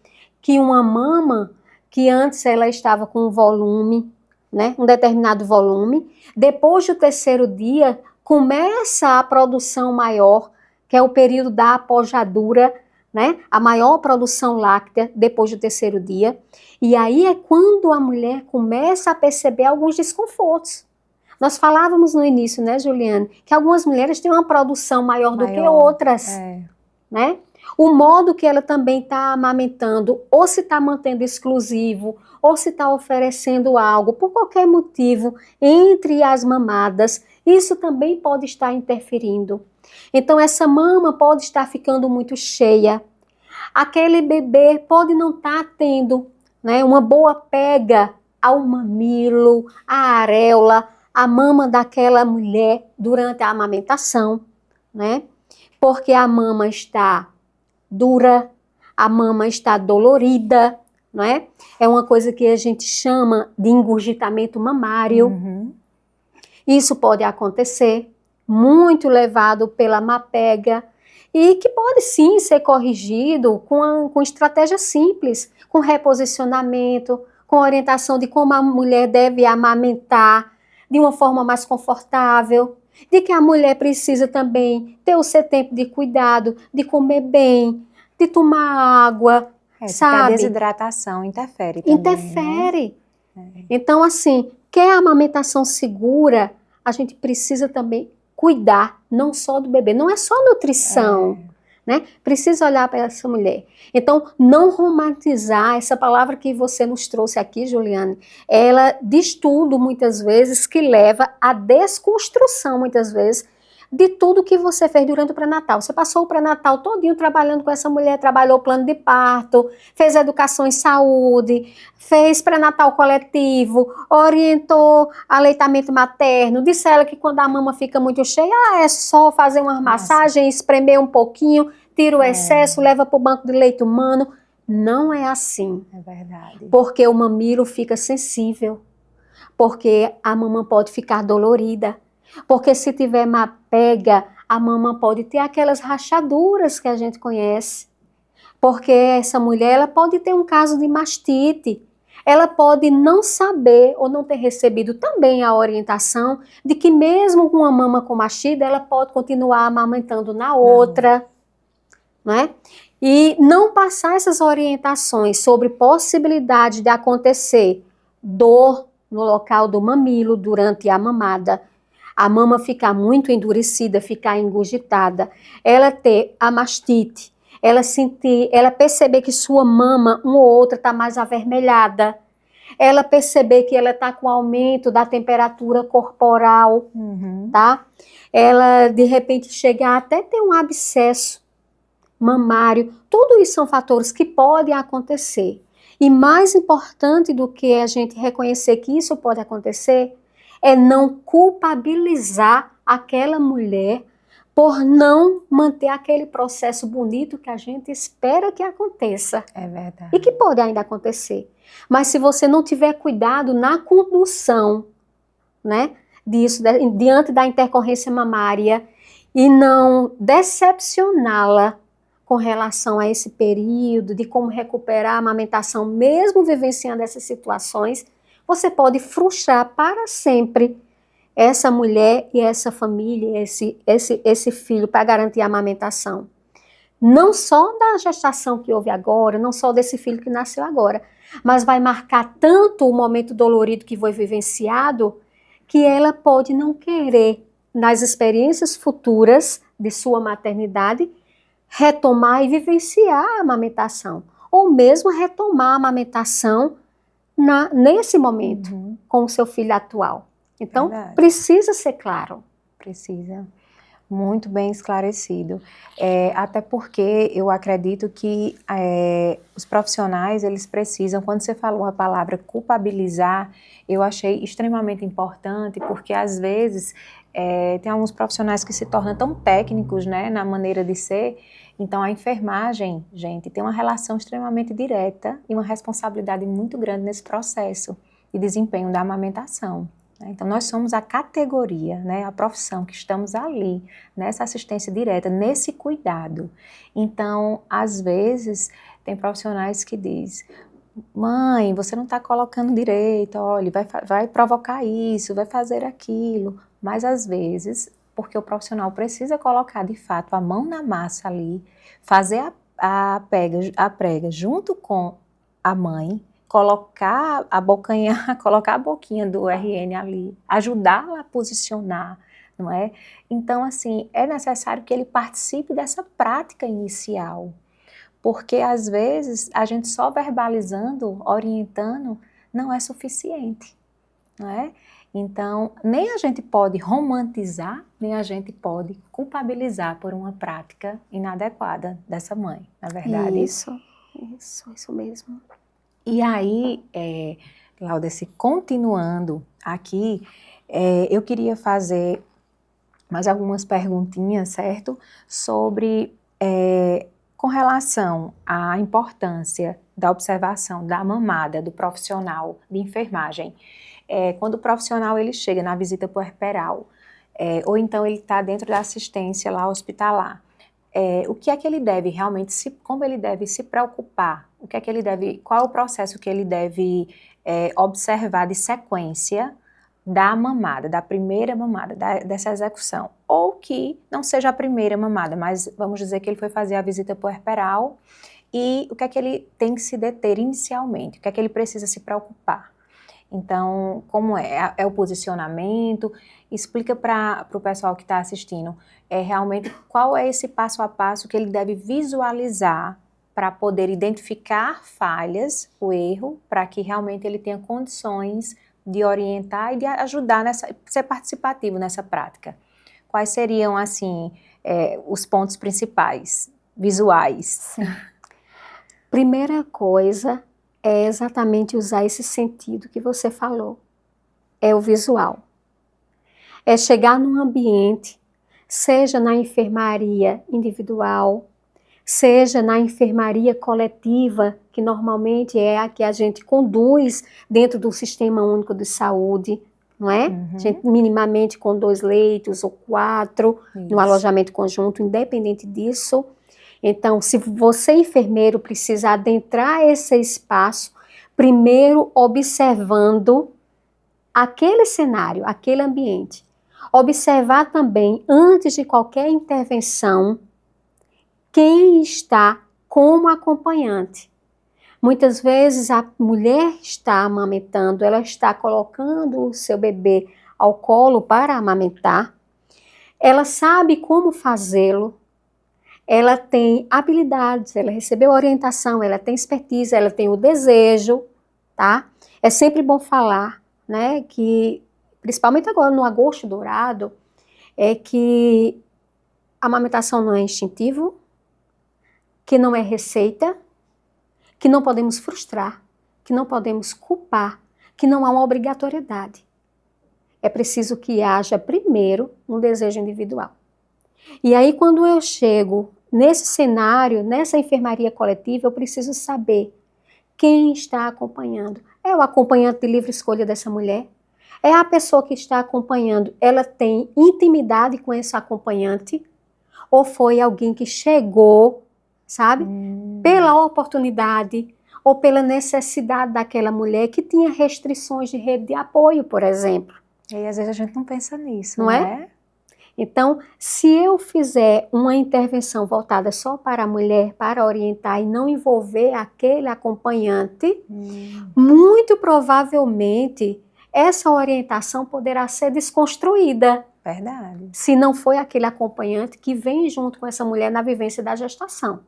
que uma mama que antes ela estava com um volume, né, um determinado volume, depois do terceiro dia começa a produção maior, que é o período da apojadura, né, a maior produção láctea depois do terceiro dia, e aí é quando a mulher começa a perceber alguns desconfortos. Nós falávamos no início, né, Juliane, que algumas mulheres têm uma produção maior do que outras, né? O modo que ela também está amamentando, ou se está mantendo exclusivo, ou se está oferecendo algo, por qualquer motivo, entre as mamadas, isso também pode estar interferindo. Então, essa mama pode estar ficando muito cheia. Aquele bebê pode não estar tendo, né, uma boa pega ao mamilo, à areola, a mama daquela mulher durante a amamentação, né? Porque a mama está dura, a mama está dolorida, não é? É uma coisa que a gente chama de engurgitamento mamário. Isso pode acontecer muito levado pela má pega, e que pode sim ser corrigido com estratégia simples, com reposicionamento, com orientação de como a mulher deve amamentar de uma forma mais confortável, de que a mulher precisa também ter o seu tempo de cuidado, de comer bem, de tomar água, Porque a sabe? desidratação interfere também, Interfere. né? Então, assim, quer a amamentação segura, a gente precisa também cuidar, não só do bebê, não é só nutrição, né? Precisa olhar para essa mulher. Então, não romantizar, essa palavra que você nos trouxe aqui, Juliane, ela diz tudo, muitas vezes, que leva à desconstrução, muitas vezes, de tudo que você fez durante o pré-natal. Você passou o pré-natal todinho trabalhando com essa mulher, trabalhou o plano de parto, fez educação em saúde, fez pré-natal coletivo, orientou aleitamento materno, disse a ela que quando a mama fica muito cheia, é só fazer uma massagem, espremer um pouquinho, tira o excesso, leva para o banco de leite humano. Não é assim. É verdade. Porque o mamilo fica sensível, porque a mama pode ficar dolorida, porque se tiver má pega, a mama pode ter aquelas rachaduras que a gente conhece, porque essa mulher ela pode ter um caso de mastite, ela pode não saber ou não ter recebido também a orientação de que mesmo com uma mama com mastite, ela pode continuar amamentando na outra, né? E não passar essas orientações sobre possibilidade de acontecer dor no local do mamilo durante a mamada, a mama ficar muito endurecida, ficar engurgitada, ela ter a mastite, ela sentir, ela perceber que sua mama, uma ou outra, está mais avermelhada, ela perceber que ela está com aumento da temperatura corporal, tá? Ela, de repente, chegar até ter um abscesso mamário, tudo isso são fatores que podem acontecer. E mais importante do que a gente reconhecer que isso pode acontecer, é não culpabilizar aquela mulher por não manter aquele processo bonito que a gente espera que aconteça. É verdade. E que pode ainda acontecer. Mas se você não tiver cuidado na condução, né, disso, diante da intercorrência mamária, e não decepcioná-la com relação a esse período, de como recuperar a amamentação, mesmo vivenciando essas situações, você pode frustrar para sempre essa mulher e essa família, esse filho, para garantir a amamentação. Não só da gestação que houve agora, não só desse filho que nasceu agora, mas vai marcar tanto o momento dolorido que foi vivenciado, que ela pode não querer, nas experiências futuras de sua maternidade, retomar e vivenciar a amamentação, ou mesmo retomar a amamentação nesse momento, com o seu filho atual. Então, precisa ser claro. Precisa. Muito bem esclarecido. Até porque eu acredito que os profissionais, eles precisam, quando você falou a palavra culpabilizar, eu achei extremamente importante, porque às vezes tem alguns profissionais que se tornam tão técnicos, né, na maneira de ser. Então a enfermagem, gente, tem uma relação extremamente direta e uma responsabilidade muito grande nesse processo de desempenho da amamentação. Então, nós somos a categoria, né, a profissão que estamos ali, nessa assistência direta, nesse cuidado. Então, às vezes, tem profissionais que dizem, mãe, você não está colocando direito, olha, vai provocar isso, vai fazer aquilo. Mas, às vezes, porque o profissional precisa colocar, de fato, a mão na massa ali, fazer a prega junto com a mãe, colocar a boquinha do RN ali, ajudá-la a posicionar, não é? Então, assim, é necessário que ele participe dessa prática inicial, porque às vezes a gente só verbalizando, orientando, não é suficiente, não é? Então, nem a gente pode romantizar, nem a gente pode culpabilizar por uma prática inadequada dessa mãe, na verdade. Isso mesmo. E aí, Laudeci, continuando aqui, eu queria fazer mais algumas perguntinhas, certo? Sobre, com relação à importância da observação da mamada do profissional de enfermagem. Quando o profissional ele chega na visita puerperal, ou então ele está dentro da assistência lá hospitalar. O que é que ele deve realmente, como ele deve se preocupar? O que é que ele deve, qual é o processo que ele deve observar de sequência da mamada, da primeira mamada, dessa execução? Ou que não seja a primeira mamada, mas vamos dizer que ele foi fazer a visita puerperal e o que é que ele tem que se deter inicialmente? O que é que ele precisa se preocupar? Então, como é o posicionamento? Explica para o pessoal que está assistindo realmente qual é esse passo a passo que ele deve visualizar para poder identificar falhas, o erro, para que realmente ele tenha condições de orientar e de ajudar ser participativo nessa prática. Quais seriam, assim, os pontos principais, visuais? Sim. Primeira coisa é exatamente usar esse sentido que você falou. É o visual. É chegar num ambiente, seja na enfermaria individual, seja na enfermaria coletiva, que normalmente é a que a gente conduz dentro do Sistema Único de Saúde, não é? A gente, minimamente com 2 leitos ou 4, no alojamento conjunto, independente disso. Então, se você, enfermeiro, precisa adentrar esse espaço, primeiro observando aquele cenário, aquele ambiente. Observar também, antes de qualquer intervenção, quem está como acompanhante. Muitas vezes a mulher está amamentando, ela está colocando o seu bebê ao colo para amamentar, ela sabe como fazê-lo, ela tem habilidades, ela recebeu orientação, ela tem expertise, ela tem o desejo, tá? É sempre bom falar, né, que, principalmente agora no agosto dourado, é que a amamentação não é instintivo, que não é receita, que não podemos frustrar, que não podemos culpar, que não há uma obrigatoriedade. É preciso que haja primeiro um desejo individual. E aí, quando eu chego nesse cenário, nessa enfermaria coletiva, eu preciso saber quem está acompanhando. É o acompanhante de livre escolha dessa mulher? É a pessoa que está acompanhando, ela tem intimidade com esse acompanhante? Ou foi alguém que chegou, sabe, pela oportunidade ou pela necessidade daquela mulher que tinha restrições de rede de apoio, por exemplo? E às vezes a gente não pensa nisso, não né? é? Então, se eu fizer uma intervenção voltada só para a mulher, para orientar e não envolver aquele acompanhante, muito provavelmente essa orientação poderá ser desconstruída. Verdade. Se não foi aquele acompanhante que vem junto com essa mulher na vivência da gestação.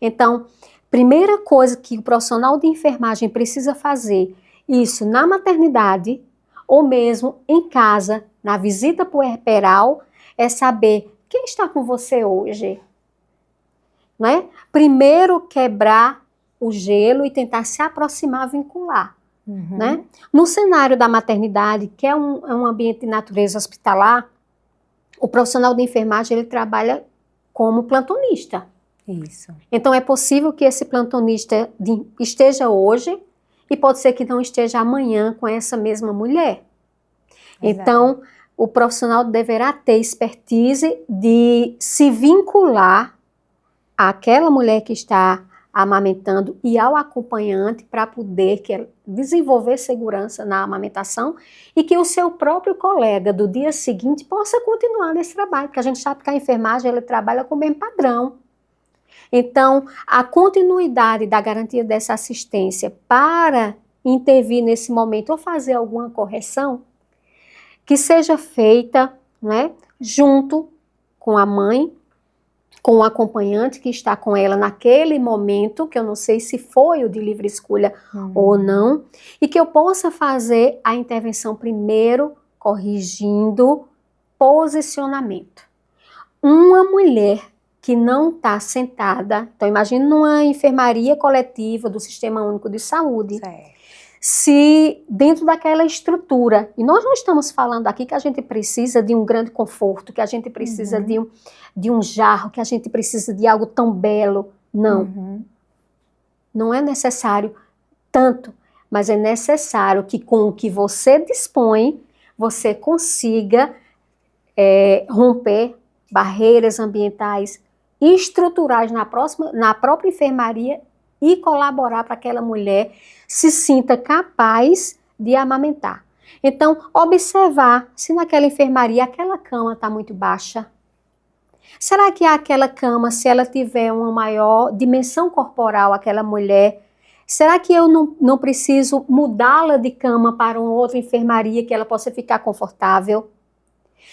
Então, primeira coisa que o profissional de enfermagem precisa fazer, isso na maternidade ou mesmo em casa, na visita puerperal, é saber quem está com você hoje. Não é? Primeiro quebrar o gelo e tentar se aproximar, vincular. Né? No cenário da maternidade, que é um ambiente de natureza hospitalar, o profissional de enfermagem ele trabalha como plantonista. Isso. Então é possível que esse plantonista esteja hoje e pode ser que não esteja amanhã com essa mesma mulher. Exato. Então o profissional deverá ter expertise de se vincular àquela mulher que está amamentando e ao acompanhante para poder desenvolver segurança na amamentação e que o seu próprio colega do dia seguinte possa continuar nesse trabalho, porque a gente sabe que a enfermagem ela trabalha com o mesmo padrão. Então, a continuidade da garantia dessa assistência para intervir nesse momento ou fazer alguma correção, que seja feita, né, junto com a mãe, com o acompanhante que está com ela naquele momento, que eu não sei se foi o de livre escolha ou não, e que eu possa fazer a intervenção primeiro corrigindo posicionamento. Uma mulher que não está sentada, então imagine numa enfermaria coletiva do Sistema Único de Saúde, Certo. Se dentro daquela estrutura, e nós não estamos falando aqui que a gente precisa de um grande conforto, que a gente precisa de um jarro, que a gente precisa de algo tão belo, não. Não é necessário tanto, mas é necessário que com o que você dispõe, você consiga romper barreiras ambientais e estruturais na própria enfermaria e colaborar para que aquela mulher se sinta capaz de amamentar. Então, observar se naquela enfermaria aquela cama está muito baixa. Será que aquela cama, se ela tiver uma maior dimensão corporal, aquela mulher, será que eu não preciso mudá-la de cama para uma outra enfermaria que ela possa ficar confortável?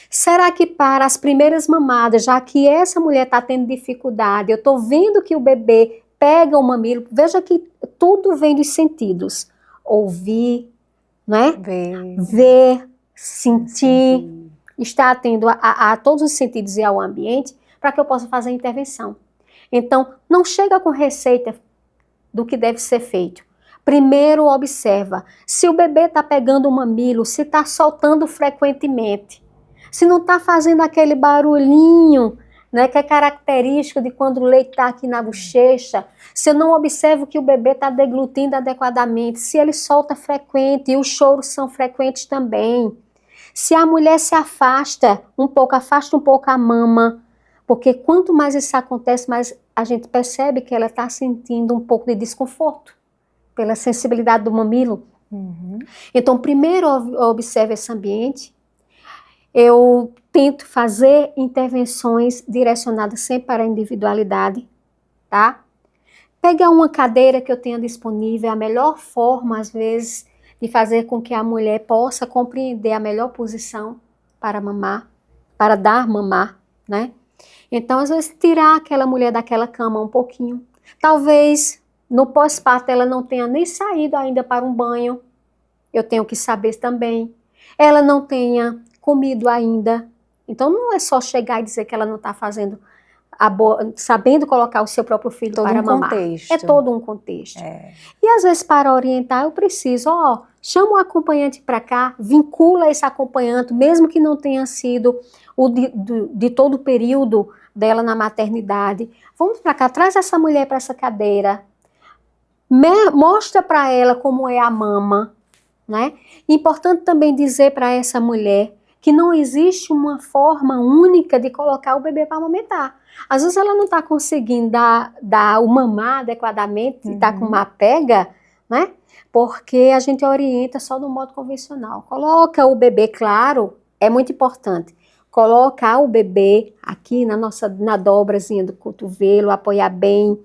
Será que para as primeiras mamadas, já que essa mulher está tendo dificuldade, eu estou vendo que o bebê pega o mamilo, veja que tudo vem dos sentidos. Ouvir, né? Ver, sentir, estar atento a todos os sentidos e ao ambiente, para que eu possa fazer a intervenção. Então, não chega com receita do que deve ser feito. Primeiro observa se o bebê está pegando o mamilo, se está soltando frequentemente, se não está fazendo aquele barulhinho, né, que é característico de quando o leite está aqui na bochecha, se eu não observo que o bebê está deglutindo adequadamente, se ele solta frequente e os choros são frequentes também, se a mulher se afasta um pouco a mama, porque quanto mais isso acontece, mais a gente percebe que ela está sentindo um pouco de desconforto pela sensibilidade do mamilo. Então, primeiro observe esse ambiente. Eu tento fazer intervenções direcionadas sempre para a individualidade, tá? Pegar uma cadeira que eu tenha disponível, a melhor forma, às vezes, de fazer com que a mulher possa compreender a melhor posição para mamar, para dar mamar, né? Então, às vezes, tirar aquela mulher daquela cama um pouquinho. Talvez, no pós-parto, ela não tenha nem saído ainda para um banho. Eu tenho que saber também. Ela não tenha comido ainda. Então, não é só chegar e dizer que ela não está fazendo, sabendo colocar o seu próprio filho para mamar. Contexto. É todo um contexto. E, às vezes, para orientar, eu preciso, chama o acompanhante para cá, vincula esse acompanhante, mesmo que não tenha sido o de todo o período dela na maternidade. Vamos para cá, traz essa mulher para essa cadeira, mostra para ela como é a mama, né? Importante também dizer para essa mulher que não existe uma forma única de colocar o bebê para amamentar. Às vezes ela não está conseguindo dar o mamar adequadamente, está com uma pega, né? Porque a gente orienta só no modo convencional. Coloca o bebê, claro, é muito importante. Colocar o bebê aqui na dobrazinha do cotovelo, apoiar bem,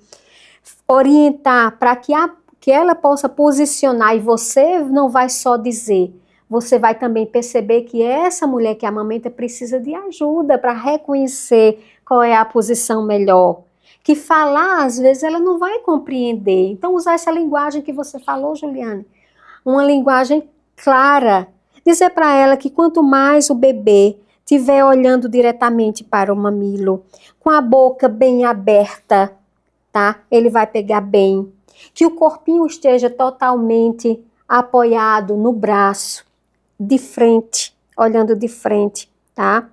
orientar para que ela possa posicionar, e você não vai só dizer, você vai também perceber que essa mulher que amamenta precisa de ajuda para reconhecer qual é a posição melhor. Que falar, às vezes, ela não vai compreender. Então, usar essa linguagem que você falou, Juliane, uma linguagem clara. Dizer para ela que quanto mais o bebê estiver olhando diretamente para o mamilo, com a boca bem aberta, tá? Ele vai pegar bem. Que o corpinho esteja totalmente apoiado no braço, de frente, olhando de frente, tá?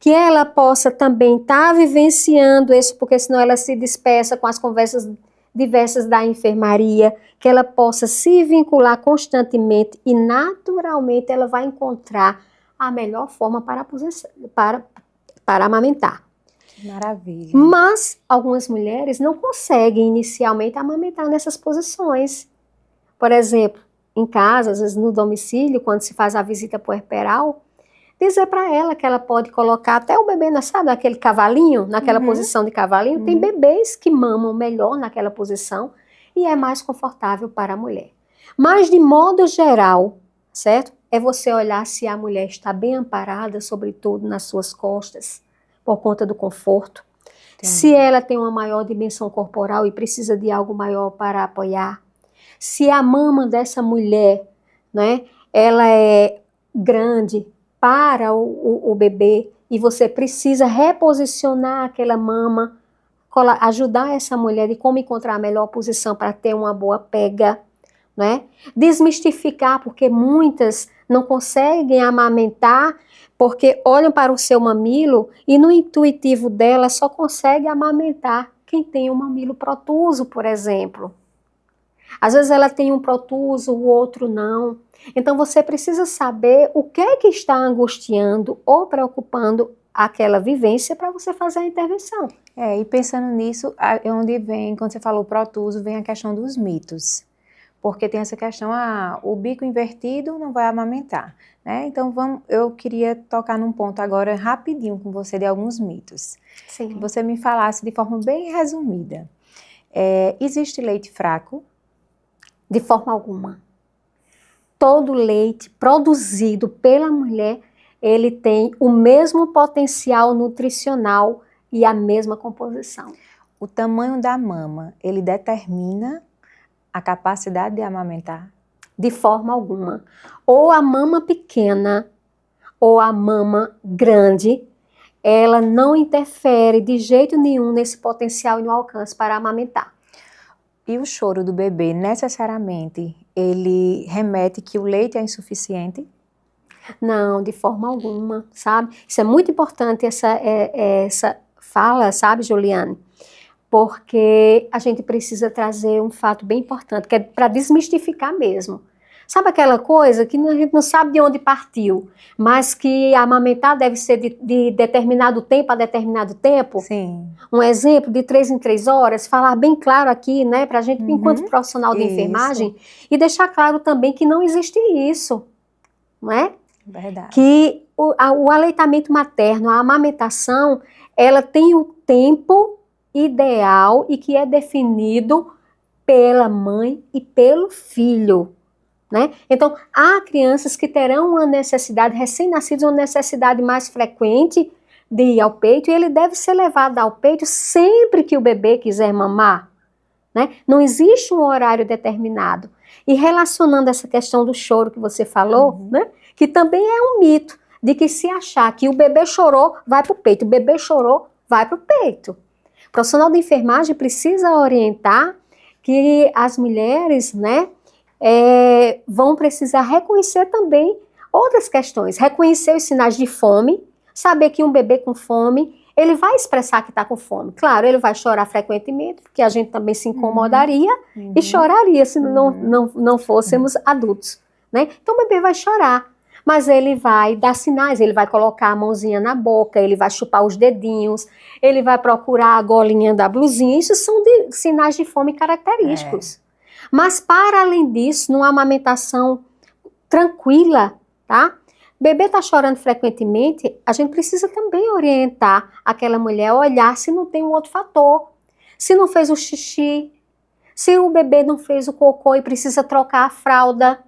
Que ela possa também estar vivenciando isso, porque senão ela se dispersa com as conversas diversas da enfermaria, que ela possa se vincular constantemente e naturalmente ela vai encontrar a melhor forma para amamentar. Maravilha. Mas algumas mulheres não conseguem inicialmente amamentar nessas posições. Por exemplo, em casa, às vezes no domicílio, quando se faz a visita puerperal, dizer para ela que ela pode colocar até o bebê, sabe, naquele cavalinho, naquela posição de cavalinho. Tem bebês que mamam melhor naquela posição e é mais confortável para a mulher. Mas de modo geral, certo? É você olhar se a mulher está bem amparada, sobretudo nas suas costas, por conta do conforto. Entendi. Se ela tem uma maior dimensão corporal e precisa de algo maior para apoiar. Se a mama dessa mulher, né, ela é grande para o bebê e você precisa reposicionar aquela mama, ajudar essa mulher de como encontrar a melhor posição para ter uma boa pega, né? Desmistificar, porque muitas não conseguem amamentar porque olham para o seu mamilo e no intuitivo dela só consegue amamentar quem tem um mamilo protuso, por exemplo. Às vezes ela tem um protuso, o outro não. Então você precisa saber o que é que está angustiando ou preocupando aquela vivência para você fazer a intervenção. E pensando nisso, é onde vem, quando você falou protuso, vem a questão dos mitos. Porque tem essa questão, o bico invertido não vai amamentar, né? Então eu queria tocar num ponto agora rapidinho com você de alguns mitos. Sim. Que você me falasse de forma bem resumida. Existe leite fraco? De forma alguma. Todo leite produzido pela mulher, ele tem o mesmo potencial nutricional e a mesma composição. O tamanho da mama, ele determina a capacidade de amamentar? De forma alguma. Ou a mama pequena, ou a mama grande, ela não interfere de jeito nenhum nesse potencial e no alcance para amamentar. E o choro do bebê, necessariamente, ele remete que o leite é insuficiente? Não, de forma alguma, sabe? Isso é muito importante, essa fala, sabe, Juliane? Porque a gente precisa trazer um fato bem importante, que é para desmistificar mesmo. Sabe aquela coisa que a gente não sabe de onde partiu, mas que amamentar deve ser de determinado tempo a determinado tempo? Sim. Um exemplo, de 3 em 3 horas, falar bem claro aqui, né, para a gente, enquanto profissional de enfermagem, e deixar claro também que não existe isso, não é? Verdade. Que o aleitamento materno, a amamentação, ela tem o tempo ideal e que é definido pela mãe e pelo filho, né? Então, há crianças que terão uma necessidade, recém-nascidos, uma necessidade mais frequente de ir ao peito, e ele deve ser levado ao peito sempre que o bebê quiser mamar, né? Não existe um horário determinado. E relacionando essa questão do choro que você falou, né? Que também é um mito, de que se achar que o bebê chorou, vai para o peito, o bebê chorou, vai para o peito. O profissional de enfermagem precisa orientar que as mulheres, né, vão precisar reconhecer também outras questões, reconhecer os sinais de fome, saber que um bebê com fome, ele vai expressar que está com fome. Claro, ele vai chorar frequentemente, porque a gente também se incomodaria e choraria se não fôssemos adultos, né? Então o bebê vai chorar, mas ele vai dar sinais, ele vai colocar a mãozinha na boca, ele vai chupar os dedinhos, ele vai procurar a golinha da blusinha, isso são sinais de fome característicos. Mas para além disso, numa amamentação tranquila, tá? Bebê está chorando frequentemente, a gente precisa também orientar aquela mulher a olhar se não tem um outro fator. Se não fez o xixi, se o bebê não fez o cocô e precisa trocar a fralda,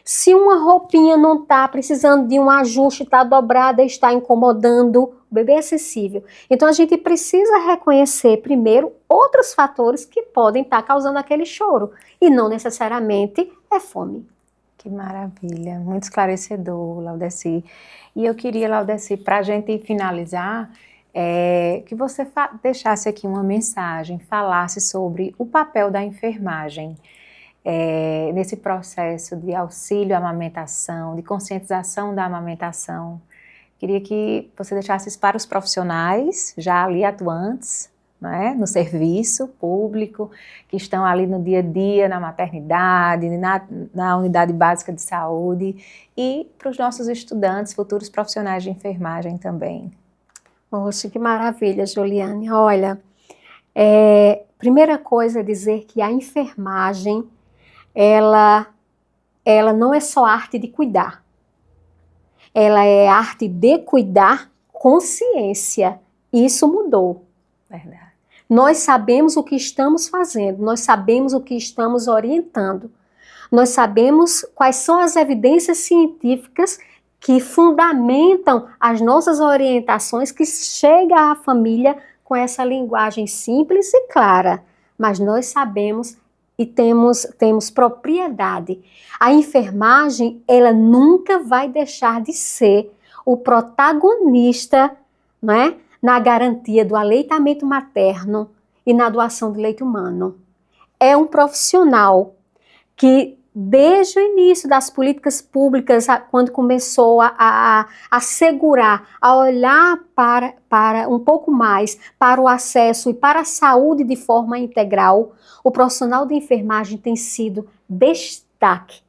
se uma roupinha não está precisando de um ajuste, está dobrada e está incomodando, o bebê é sensível. Então a gente precisa reconhecer primeiro outros fatores que podem estar causando aquele choro e não necessariamente é fome. Que maravilha, muito esclarecedor, Laudeci. E eu queria, Laudeci, para a gente finalizar, que você deixasse aqui uma mensagem, falasse sobre o papel da enfermagem nesse processo de auxílio à amamentação, de conscientização da amamentação. Queria que você deixasse isso para os profissionais, já ali atuantes, né, no serviço público, que estão ali no dia a dia, na maternidade, na unidade básica de saúde, e para os nossos estudantes, futuros profissionais de enfermagem também. Poxa, que maravilha, Juliane. Olha, primeira coisa é dizer que a enfermagem, ela não é só arte de cuidar. Ela é arte de cuidar consciência. Isso mudou. Verdade. Nós sabemos o que estamos fazendo, nós sabemos o que estamos orientando, nós sabemos quais são as evidências científicas que fundamentam as nossas orientações, que chega à família com essa linguagem simples e clara, mas nós sabemos e temos propriedade. A enfermagem, ela nunca vai deixar de ser o protagonista, não é? Na garantia do aleitamento materno e na doação de leite humano. É um profissional que, desde o início das políticas públicas, quando começou a assegurar, a olhar para um pouco mais para o acesso e para a saúde de forma integral, o profissional de enfermagem tem sido destaque.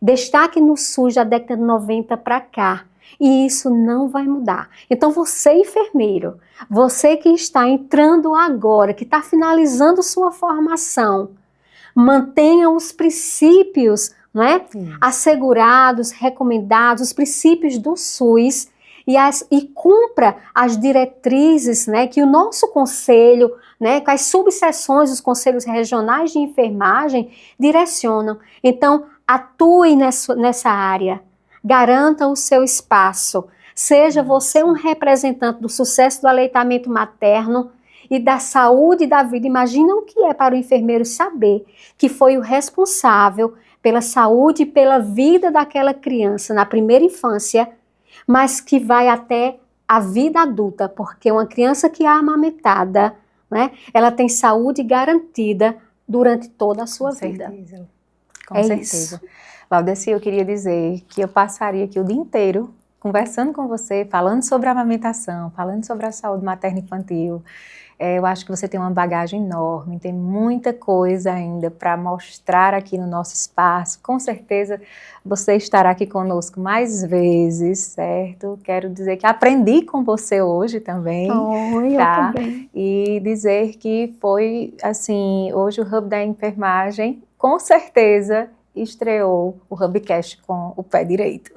Destaque no SUS da década de 90 para cá. E isso não vai mudar. Então você, enfermeiro, você que está entrando agora, que está finalizando sua formação, mantenha os princípios, não é? Assegurados, recomendados, os princípios do SUS e cumpra as diretrizes, né, que o nosso conselho, né, com as subseções dos conselhos regionais de enfermagem direcionam. Então, atue nessa área, garanta o seu espaço, seja você um representante do sucesso do aleitamento materno e da saúde e da vida. Imagina o que é para o enfermeiro saber que foi o responsável pela saúde e pela vida daquela criança na primeira infância, mas que vai até a vida adulta, porque uma criança que é amamentada, né, ela tem saúde garantida durante toda a sua vida. Com certeza. Laudeci, eu queria dizer que eu passaria aqui o dia inteiro conversando com você, falando sobre a amamentação, falando sobre a saúde materno-infantil. Eu acho que você tem uma bagagem enorme, tem muita coisa ainda para mostrar aqui no nosso espaço. Com certeza você estará aqui conosco mais vezes, certo? Quero dizer que aprendi com você hoje também. Eu também. E dizer que foi, assim, hoje o Hub da Enfermagem, com certeza, estreou o Hubcast com o pé direito,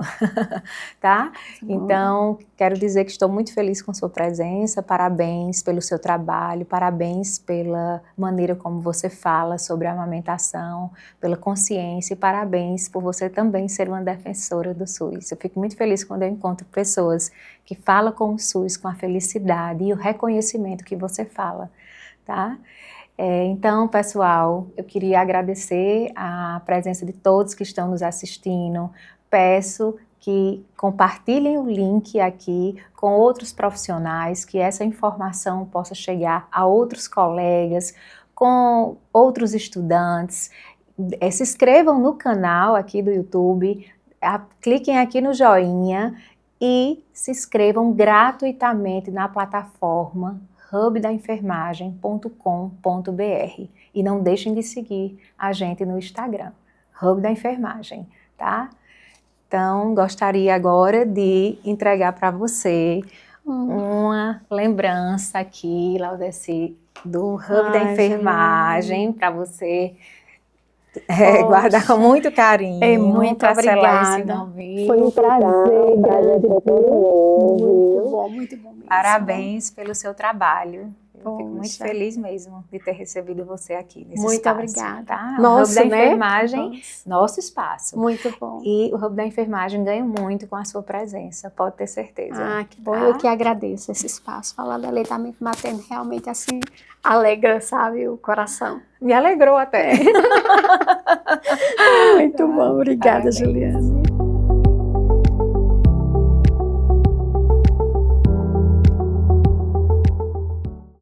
tá? Então, quero dizer que estou muito feliz com sua presença, parabéns pelo seu trabalho, parabéns pela maneira como você fala sobre a amamentação, pela consciência e parabéns por você também ser uma defensora do SUS. Eu fico muito feliz quando eu encontro pessoas que falam com o SUS com a felicidade e o reconhecimento que você fala, tá? Então, pessoal, eu queria agradecer a presença de todos que estão nos assistindo. Peço que compartilhem o link aqui com outros profissionais, que essa informação possa chegar a outros colegas, com outros estudantes. Se inscrevam no canal aqui do YouTube, cliquem aqui no joinha e se inscrevam gratuitamente na plataforma hubdaenfermagem.com.br e não deixem de seguir a gente no Instagram, Hub da Enfermagem, tá? Então, gostaria agora de entregar para você uma lembrança aqui, Laudeci, do Hub da Enfermagem, para você guardar com muito carinho. Muito obrigada. Foi um prazer. Muito bom mesmo. Parabéns pelo seu trabalho. Eu fico muito feliz mesmo de ter recebido você aqui nesse muito espaço. Muito obrigada. Tá? O Hub da Enfermagem, nosso espaço. Muito bom. E o Hub da Enfermagem ganha muito com a sua presença, pode ter certeza. Que bom. Tá? Eu que agradeço esse espaço. Falar do aleitamento materno realmente assim alegra, sabe, o coração. Me alegrou até. Muito bom. Obrigada, Juliana.